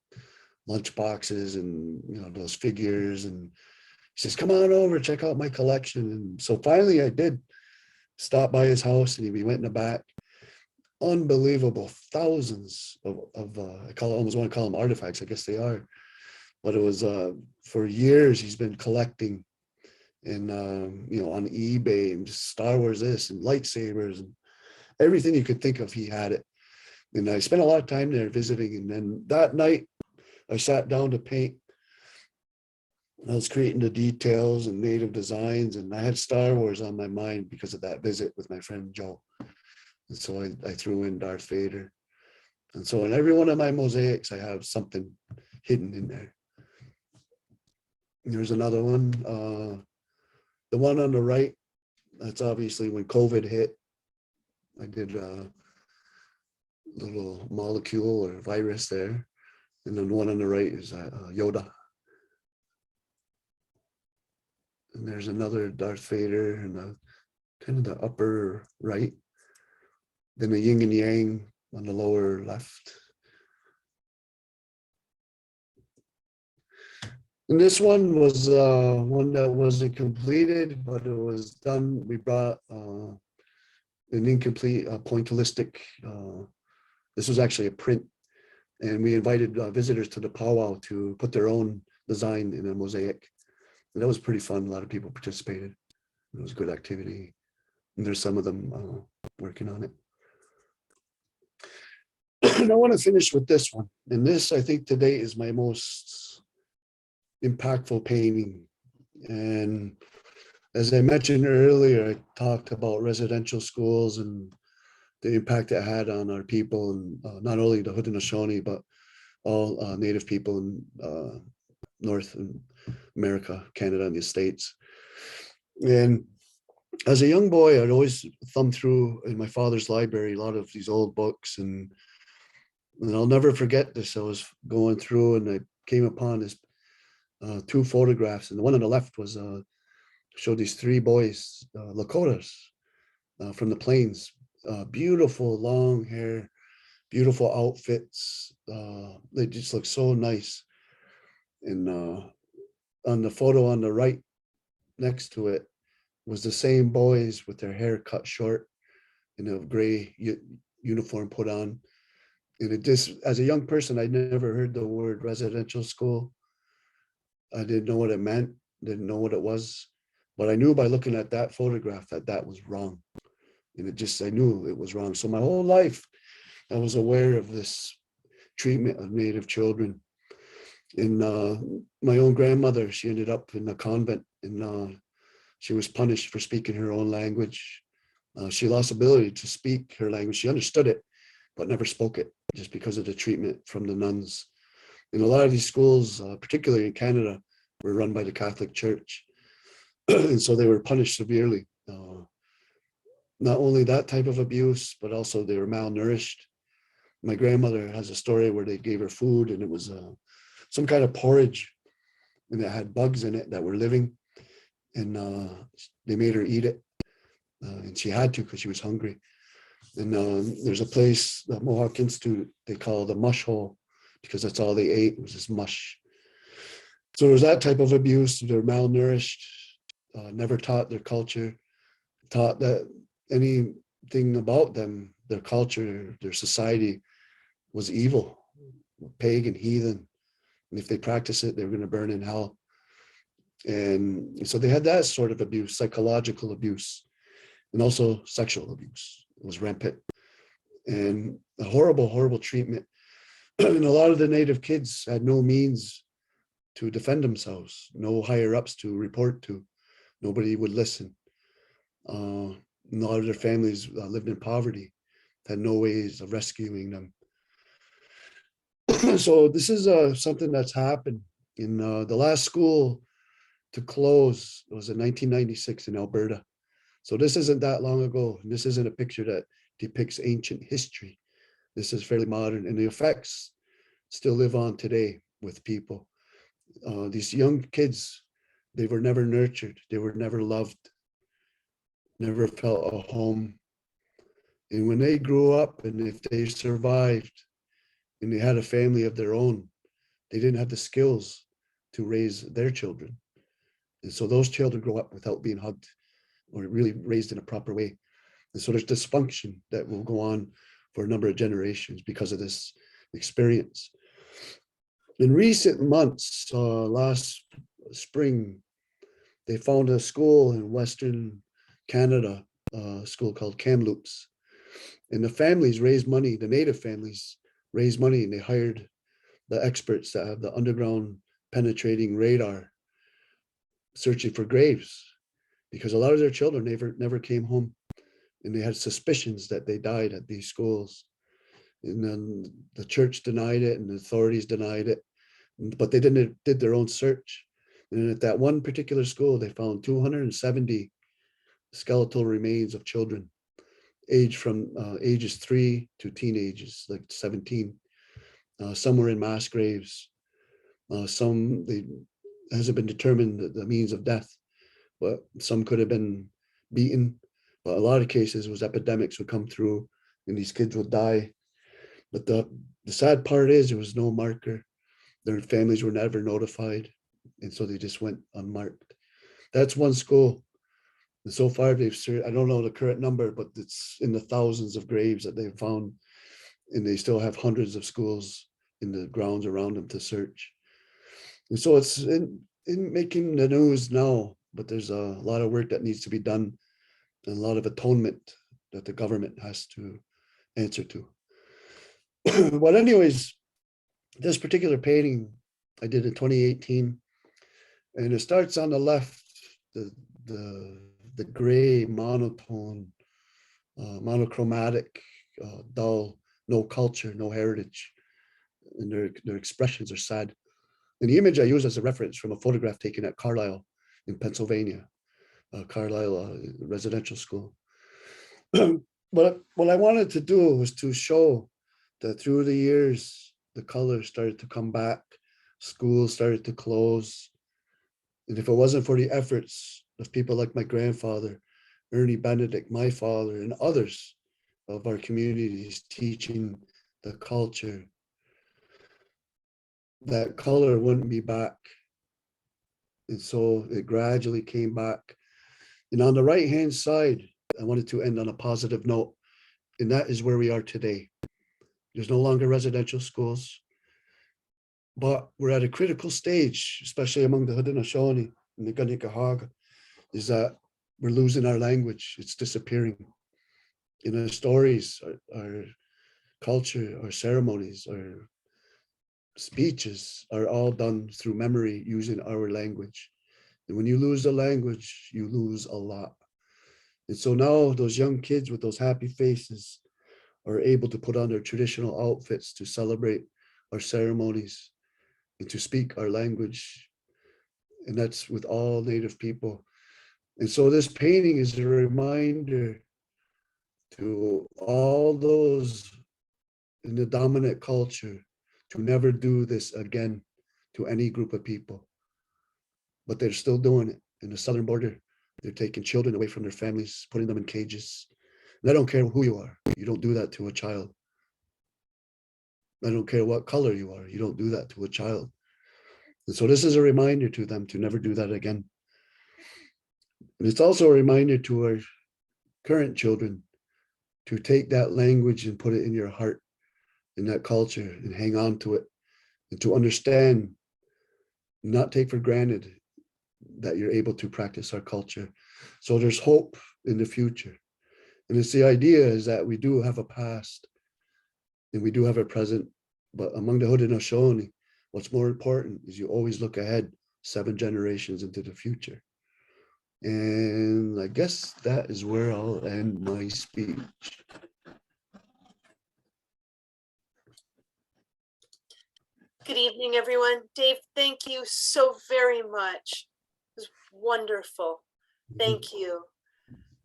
lunch boxes and those figures. And he says, "Come on over, check out my collection." And so finally, I did stop by his house, and we went in the back. Unbelievable, thousands of I almost want to call them artifacts. I guess they are, but it was for years he's been collecting. And on eBay, and just Star Wars this and lightsabers and everything you could think of, he had it. And I spent a lot of time there visiting. And then that night I sat down to paint. I was creating the details and native designs, and I had Star Wars on my mind because of that visit with my friend Joe. And so I threw in Darth Vader. And so in every one of my mosaics, I have something hidden in there. And there's another one. The one on the right, that's obviously when COVID hit. I did a little molecule or virus there. And then the one on the right is Yoda. And there's another Darth Vader in the kind of the upper right. Then the yin and yang on the lower left. And this one was one that wasn't completed, but it was done. We brought an incomplete pointillistic. This was actually a print, and we invited visitors to the powwow to put their own design in a mosaic. And that was pretty fun. A lot of people participated. It was a good activity. And there's some of them working on it. And I want to finish with this one. And this, I think, today is my most impactful painting. And as I mentioned earlier, I talked about residential schools and the impact it had on our people, and not only the Haudenosaunee, but all Native people in North America, Canada, and the States. And as a young boy, I'd always thumb through in my father's library a lot of these old books, and I'll never forget this. I was going through and I came upon this two photographs, and the one on the left was showed these three boys, Lakotas, from the plains, beautiful long hair, beautiful outfits. They just look so nice. And on the photo on the right next to it was the same boys with their hair cut short and a gray uniform put on. And it just, as a young person, I never heard the word residential school. I didn't know what it meant, didn't know what it was, but I knew by looking at that photograph that that was wrong. And it just, I knew it was wrong. So my whole life, I was aware of this treatment of Native children. And my own grandmother, she ended up in a convent, and she was punished for speaking her own language. She lost ability to speak her language. She understood it, but never spoke it, just because of the treatment from the nuns. And a lot of these schools, particularly in Canada, were run by the Catholic Church. And so they were punished severely. Not only that type of abuse, but also they were malnourished. My grandmother has a story where they gave her food, and it was some kind of porridge, and it had bugs in it that were living. And they made her eat it. And she had to because she was hungry. And there's a place, the Mohawk Institute, they call the mush hole, because that's all they ate was this mush. So there was that type of abuse. They're malnourished, never taught their culture, taught that anything about them, their culture, their society was evil, pagan, heathen. And if they practice it, they're going to burn in hell. And so they had that sort of abuse, psychological abuse, and also sexual abuse. It was rampant, and a horrible, horrible treatment. And a lot of the Native kids had no means to defend themselves, no higher ups to report to. Nobody would listen. A lot of their families lived in poverty, had no ways of rescuing them. So this is something that's happened. In the last school to close was in 1996 in Alberta. So this isn't that long ago. And this isn't a picture that depicts ancient history. This is fairly modern, and the effects still live on today with people. These young kids, they were never nurtured. They were never loved, never felt a home. And when they grew up, and if they survived and they had a family of their own, they didn't have the skills to raise their children. And so those children grow up without being hugged or really raised in a proper way. And so there's dysfunction that will go on for a number of generations because of this experience. In recent months, last spring, they found a school in Western Canada, a school called Kamloops. And the families raised money, the Native families raised money, and they hired the experts that have the underground penetrating radar searching for graves, because a lot of their children never came home. and they had suspicions that they died at these schools. And then the church denied it and the authorities denied it, but they did their own search. And at that one particular school, they found 270 skeletal remains of children aged from ages 3 to teenagers, like 17. Some were in mass graves. Some they hasn't been determined the means of death, but some could have been beaten. But a lot of cases was epidemics would come through and these kids would die. But the sad part is there was no marker. Their families were never notified. And so they just went unmarked. That's one school. And so far they've, I don't know the current number, but it's in the thousands of graves that they've found. And they still have hundreds of schools in the grounds around them to search. And so it's in making the news now, but there's a lot of work that needs to be done and a lot of atonement that the government has to answer to. But anyways, this particular painting I did in 2018, and it starts on the left, the gray monotone, monochromatic, dull, no culture, no heritage, and their expressions are sad. And the image I use as a reference from a photograph taken at Carlisle in Pennsylvania, Carlisle residential school. But what I wanted to do was to show that through the years, the color started to come back, schools started to close. And if it wasn't for the efforts of people like my grandfather, Ernie Benedict, my father, and others of our communities teaching the culture, that color wouldn't be back. And so it gradually came back. And on the right-hand side, I wanted to end on a positive note, and that is where we are today. There's no longer residential schools, but we're at a critical stage, especially among the Haudenosaunee and the Ganikahaga, is that we're losing our language. It's disappearing. In our stories, our culture, our ceremonies, our speeches are all done through memory using our language. And when you lose the language, you lose a lot. And so now those young kids with those happy faces are able to put on their traditional outfits to celebrate our ceremonies and to speak our language. And that's with all Native people. And so this painting is a reminder to all those in the dominant culture to never do this again to any group of people. But they're still doing it in the southern border. They're taking children away from their families, putting them in cages. And I don't care who you are. You don't do that to a child. I don't care what color you are. You don't do that to a child. And so this is a reminder to them to never do that again. And it's also a reminder to our current children to take that language and put it in your heart, in that culture, and hang on to it, and to understand, not take for granted that you're able to practice our culture. So there's hope in the future. And it's the idea is that we do have a past and we do have a present, but among the Haudenosaunee, what's more important is you always look ahead 7 generations into the future. And I guess that is where I'll end my speech. Good evening, everyone. Dave, thank you so very much. It was wonderful. Thank you.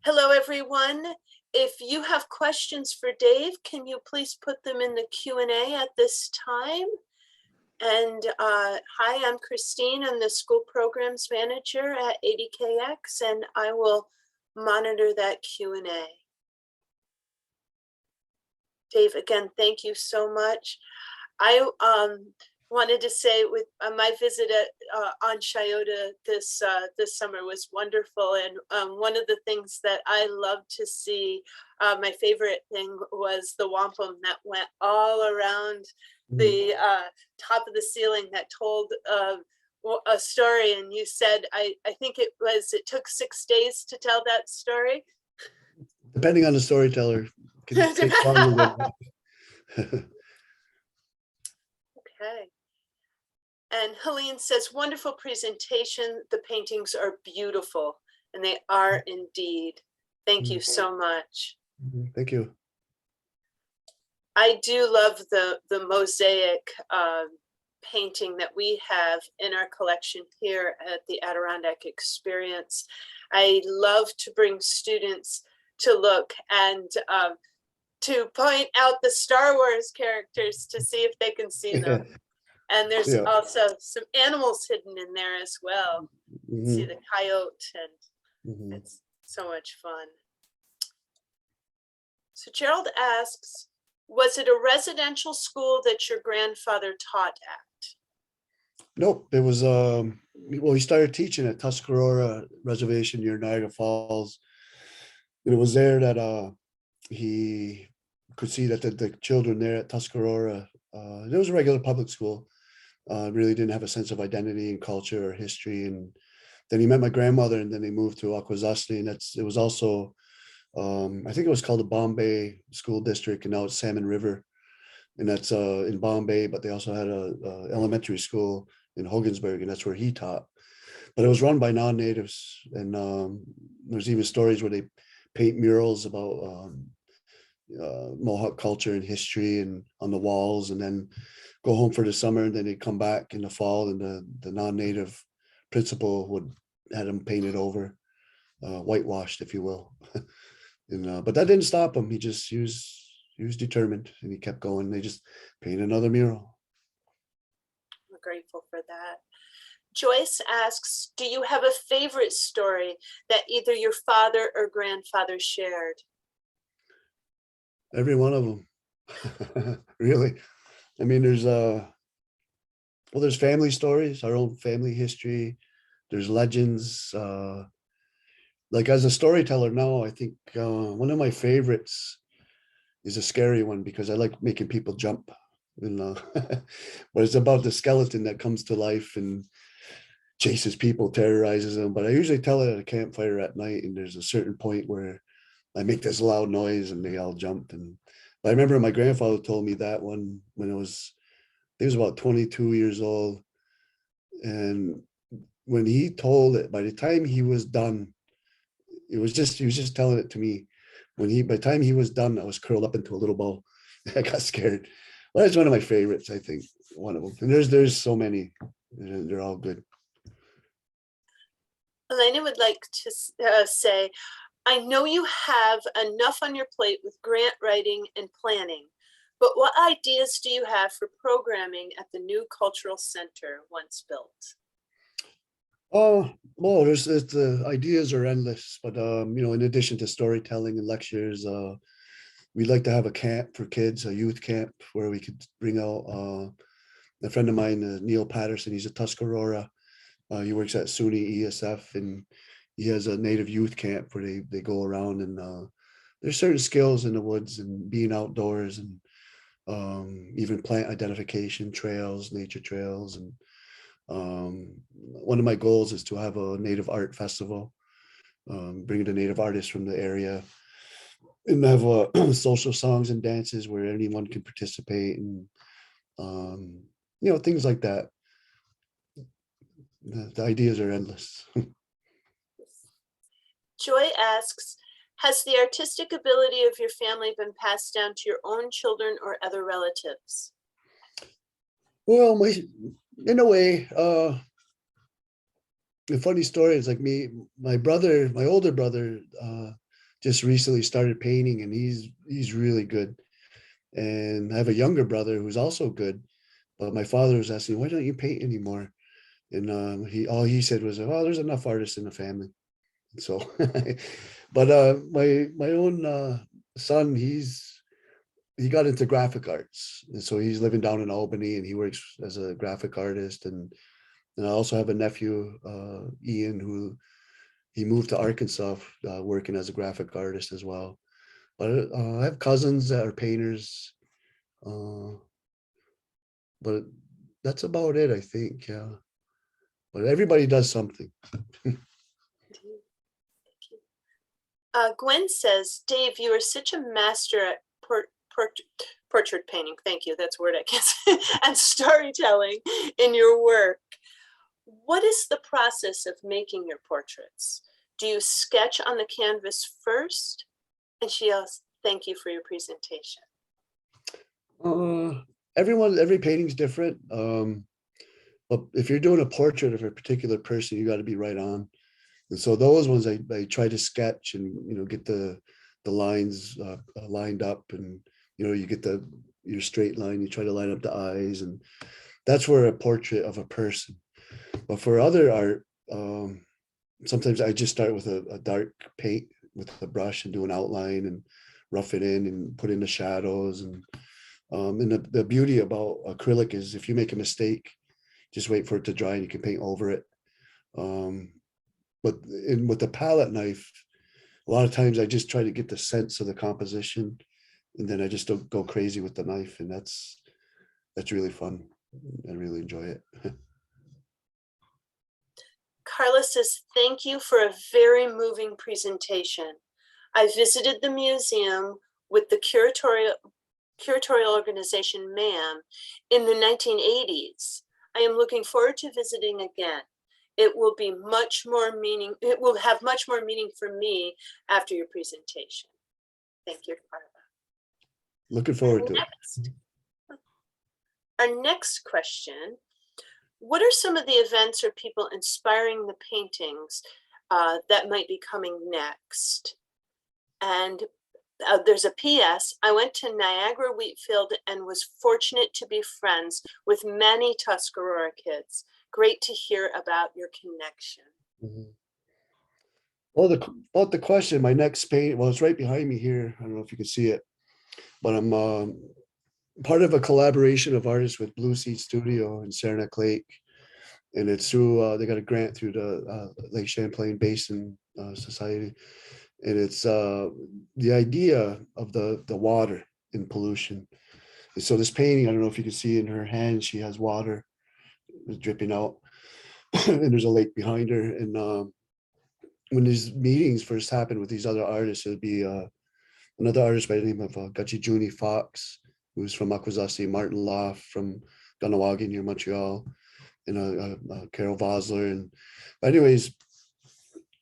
Hello, everyone. If you have questions for Dave, can you please put them in the Q&A at this time? And hi, I'm Christine. I'm the school programs manager at ADKX, and I will monitor that Q&A. Dave, again, thank you so much. I wanted to say with my visit on Scioto this summer was wonderful, and one of the things that I love to see, my favorite thing was the wampum that went all around the top of the ceiling that told a story. And you said, I think it took 6 days to tell that story. Depending on the storyteller, can take longer than Okay. And Helene says, wonderful presentation. The paintings are beautiful, and they are indeed. Thank you so much. Thank you. I do love the mosaic painting that we have in our collection here at the Adirondack Experience. I love to bring students to look and to point out the Star Wars characters to see if they can see them. And there's Yeah. also some animals hidden in there as well. See the coyote, and it's so much fun. So Gerald asks, was it a residential school that your grandfather taught at? Nope, it was, well, he started teaching at Tuscarora Reservation near Niagara Falls. And it was there that he could see that the children there at Tuscarora, it was a regular public school, really didn't have a sense of identity and culture or history. And then he met my grandmother, and then they moved to Akwesasne, and it was also, I think it was called the Bombay School District, and now it's Salmon River, and that's in Bombay. But they also had a elementary school in Hogansburg, and that's where he taught. But it was run by non-natives, and there's even stories where they paint murals about Mohawk culture and history and on the walls, and then go home for the summer, and then they'd come back in the fall, and the non-native principal would had them painted over, whitewashed, if you will. And but that didn't stop him. He was determined, and he kept going. They just painted another mural. I'm grateful for that. Joyce asks, do you have a favorite story that either your father or grandfather shared? Every one of them. Really. I mean, there's family stories, our own family history. There's legends. Like as a storyteller now, I think one of my favorites is a scary one, because I like making people jump. But it's about the skeleton that comes to life and chases people, terrorizes them. But I usually tell it at a campfire at night, and there's a certain point where I make this loud noise and they all jump. But I remember my grandfather told me that one when he was about 22 years old. And when he told it, by the time he was done, he was just telling it to me. By the time he was done, I was curled up into a little ball. I got scared. Well, that's one of my favorites, I think, one of them. And there's so many. They're all good. Elena would like to say, I know you have enough on your plate with grant writing and planning, but what ideas do you have for programming at the new cultural center once built? Oh, well, the ideas are endless, but in addition to storytelling and lectures, we'd like to have a camp for kids, a youth camp where we could bring out a friend of mine, Neil Patterson. He's a Tuscarora. He works at SUNY ESF, and he has a native youth camp where they go around, and there's certain skills in the woods and being outdoors, and even plant identification trails, nature trails. And one of my goals is to have a native art festival, bring the native artists from the area, and have social songs and dances where anyone can participate, and things like that. The ideas are endless. Joy asks, has the artistic ability of your family been passed down to your own children or other relatives? Well, in a way, the funny story is like my older brother, just recently started painting, and he's really good. And I have a younger brother who's also good, but my father was asking, why don't you paint anymore? And all he said was, oh, there's enough artists in the family. So, but my own son, he got into graphic arts, and so he's living down in Albany, and he works as a graphic artist. And I also have a nephew, Ian, who he moved to Arkansas, working as a graphic artist as well. But I have cousins that are painters, but that's about it, I think. Yeah, but everybody does something. Gwen says, Dave, you are such a master at portrait painting. Thank you. That's a word I can't say. And storytelling in your work. What is the process of making your portraits? Do you sketch on the canvas first? And she asked, thank you for your presentation. Every painting's different. But if you're doing a portrait of a particular person, you got to be right on. And so those ones I try to sketch and, get the lines lined up, and, you get your straight line, you try to line up the eyes, and that's where a portrait of a person. But for other art, sometimes I just start with a dark paint with a brush and do an outline and rough it in and put in the shadows. And the beauty about acrylic is if you make a mistake, just wait for it to dry and you can paint over it. But with the palette knife, a lot of times I just try to get the sense of the composition, and then I just don't go crazy with the knife, and that's really fun. I really enjoy it. Carla says, thank you for a very moving presentation. I visited the museum with the curatorial organization MAM in the 1980s. I am looking forward to visiting again. It will have much more meaning for me after your presentation. Thank you, Carla. Looking forward to it. Our next question, what are some of the events or people inspiring the paintings that might be coming next? And there's a PS. I went to Niagara Wheatfield and was fortunate to be friends with many Tuscarora kids. Great to hear about your connection. Mhm. Well, about the question, my next paint, well, it's right behind me here. I don't know if you can see it, but I'm part of a collaboration of artists with Blue Seed Studio in Saranac Lake. And it's through, they got a grant through the Lake Champlain Basin Society. And it's the idea of the water and pollution. And so this painting, I don't know if you can see in her hand, she has water dripping out and there's a lake behind her. And when these meetings first happened with these other artists, it would be another artist by the name of Gachijuni Fox, who's from Akwesasne, Martin Loff from Ganawagi near Montreal, and Carol Vosler. And anyways,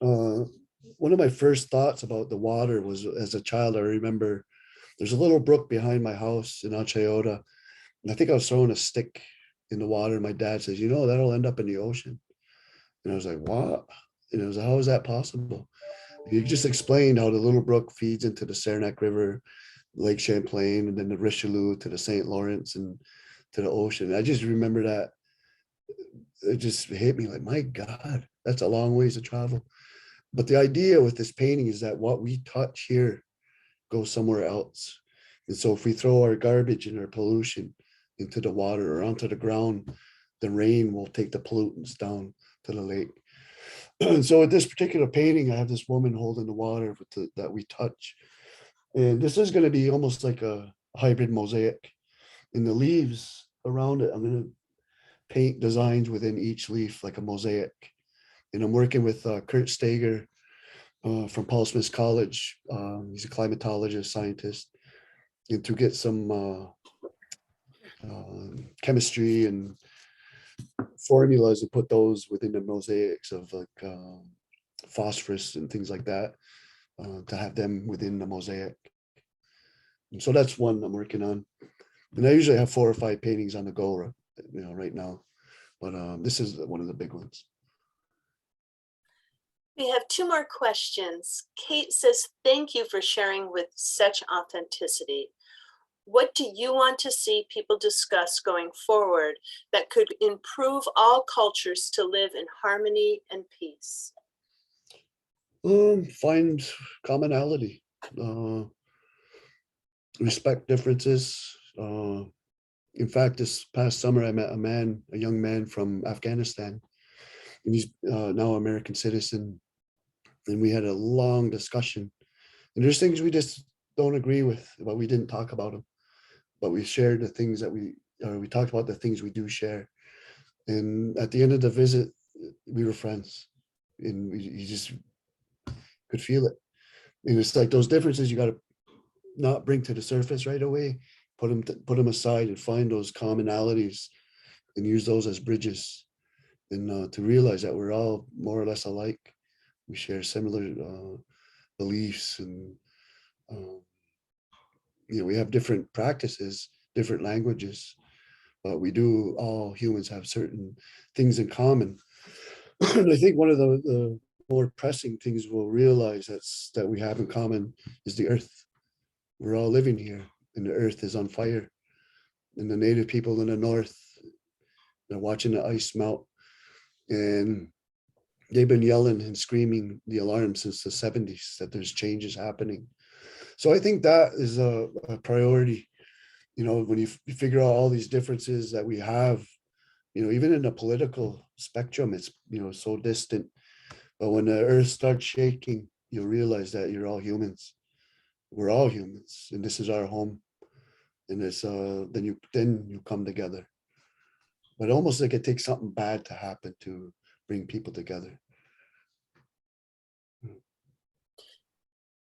one of my first thoughts about the water was, as a child, I remember there's a little brook behind my house in Achayota, and I think I was throwing a stick in the water, and my dad says, that'll end up in the ocean. And I was like, what? And I was like, how is that possible? He just explained how the little brook feeds into the Saranac River, Lake Champlain, and then the Richelieu to the St. Lawrence and to the ocean. And I just remember that. It just hit me like, my God, that's a long ways to travel. But the idea with this painting is that what we touch here goes somewhere else. And so if we throw our garbage and our pollution into the water or onto the ground, the rain will take the pollutants down to the lake. And so with this particular painting, I have this woman holding the water that we touch. And this is going to be almost like a hybrid mosaic. In the leaves around it, I'm going to paint designs within each leaf like a mosaic. And I'm working with Kurt Steger from Paul Smith College. He's a climatologist, scientist, and to get some chemistry and formulas and put those within the mosaics of like phosphorus and things like that, to have them within the mosaic. And so that's one I'm working on. And I usually have 4 or 5 paintings on the go, right now. But this is one of the big ones. We have 2 more questions. Kate says, thank you for sharing with such authenticity. What do you want to see people discuss going forward that could improve all cultures to live in harmony and peace? Find commonality, respect differences. In fact, this past summer, I met a young man from Afghanistan, and he's now an American citizen. And we had a long discussion. And there's things we just don't agree with, but we didn't talk about them. But we shared the things that we talked about the things we do share. And at the end of the visit, we were friends, and you just could feel it. And it's like those differences you got to not bring to the surface right away. Put them aside and find those commonalities and use those as bridges, and to realize that we're all more or less alike. We share similar beliefs, and we have different practices, different languages, but we do, all humans have certain things in common. And I think one of the more pressing things we'll realize that we have in common is the earth. We're all living here, and the earth is on fire. And the native people in the north, they're watching the ice melt, and they've been yelling and screaming the alarm since the 70s that there's changes happening. So I think that is a priority. When you figure out all these differences that we have, even in the political spectrum, it's, so distant. But when the earth starts shaking, you'll realize that you're all humans. We're all humans, and this is our home. And it's then you come together. But almost like it takes something bad to happen to bring people together.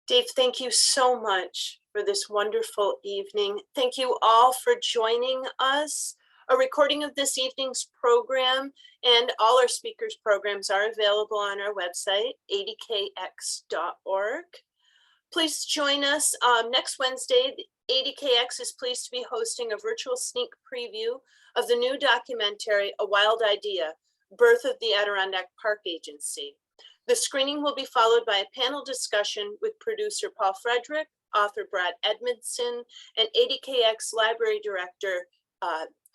Dave, thank you so much for this wonderful evening. Thank you all for joining us. A recording of this evening's program and all our speakers' programs are available on our website, adkx.org. Please join us next Wednesday. ADKX is pleased to be hosting a virtual sneak preview of the new documentary, A Wild Idea, Birth of the Adirondack Park Agency. The screening will be followed by a panel discussion with producer Paul Frederick, author Brad Edmondson, and ADKX Library Director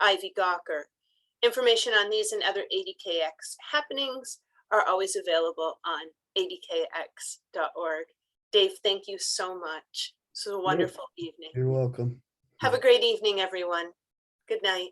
Ivy Gawker. Information on these and other ADKX happenings are always available on adkx.org. Dave, thank you so much. It's a wonderful evening. You're welcome. Have a great evening, everyone. Good night.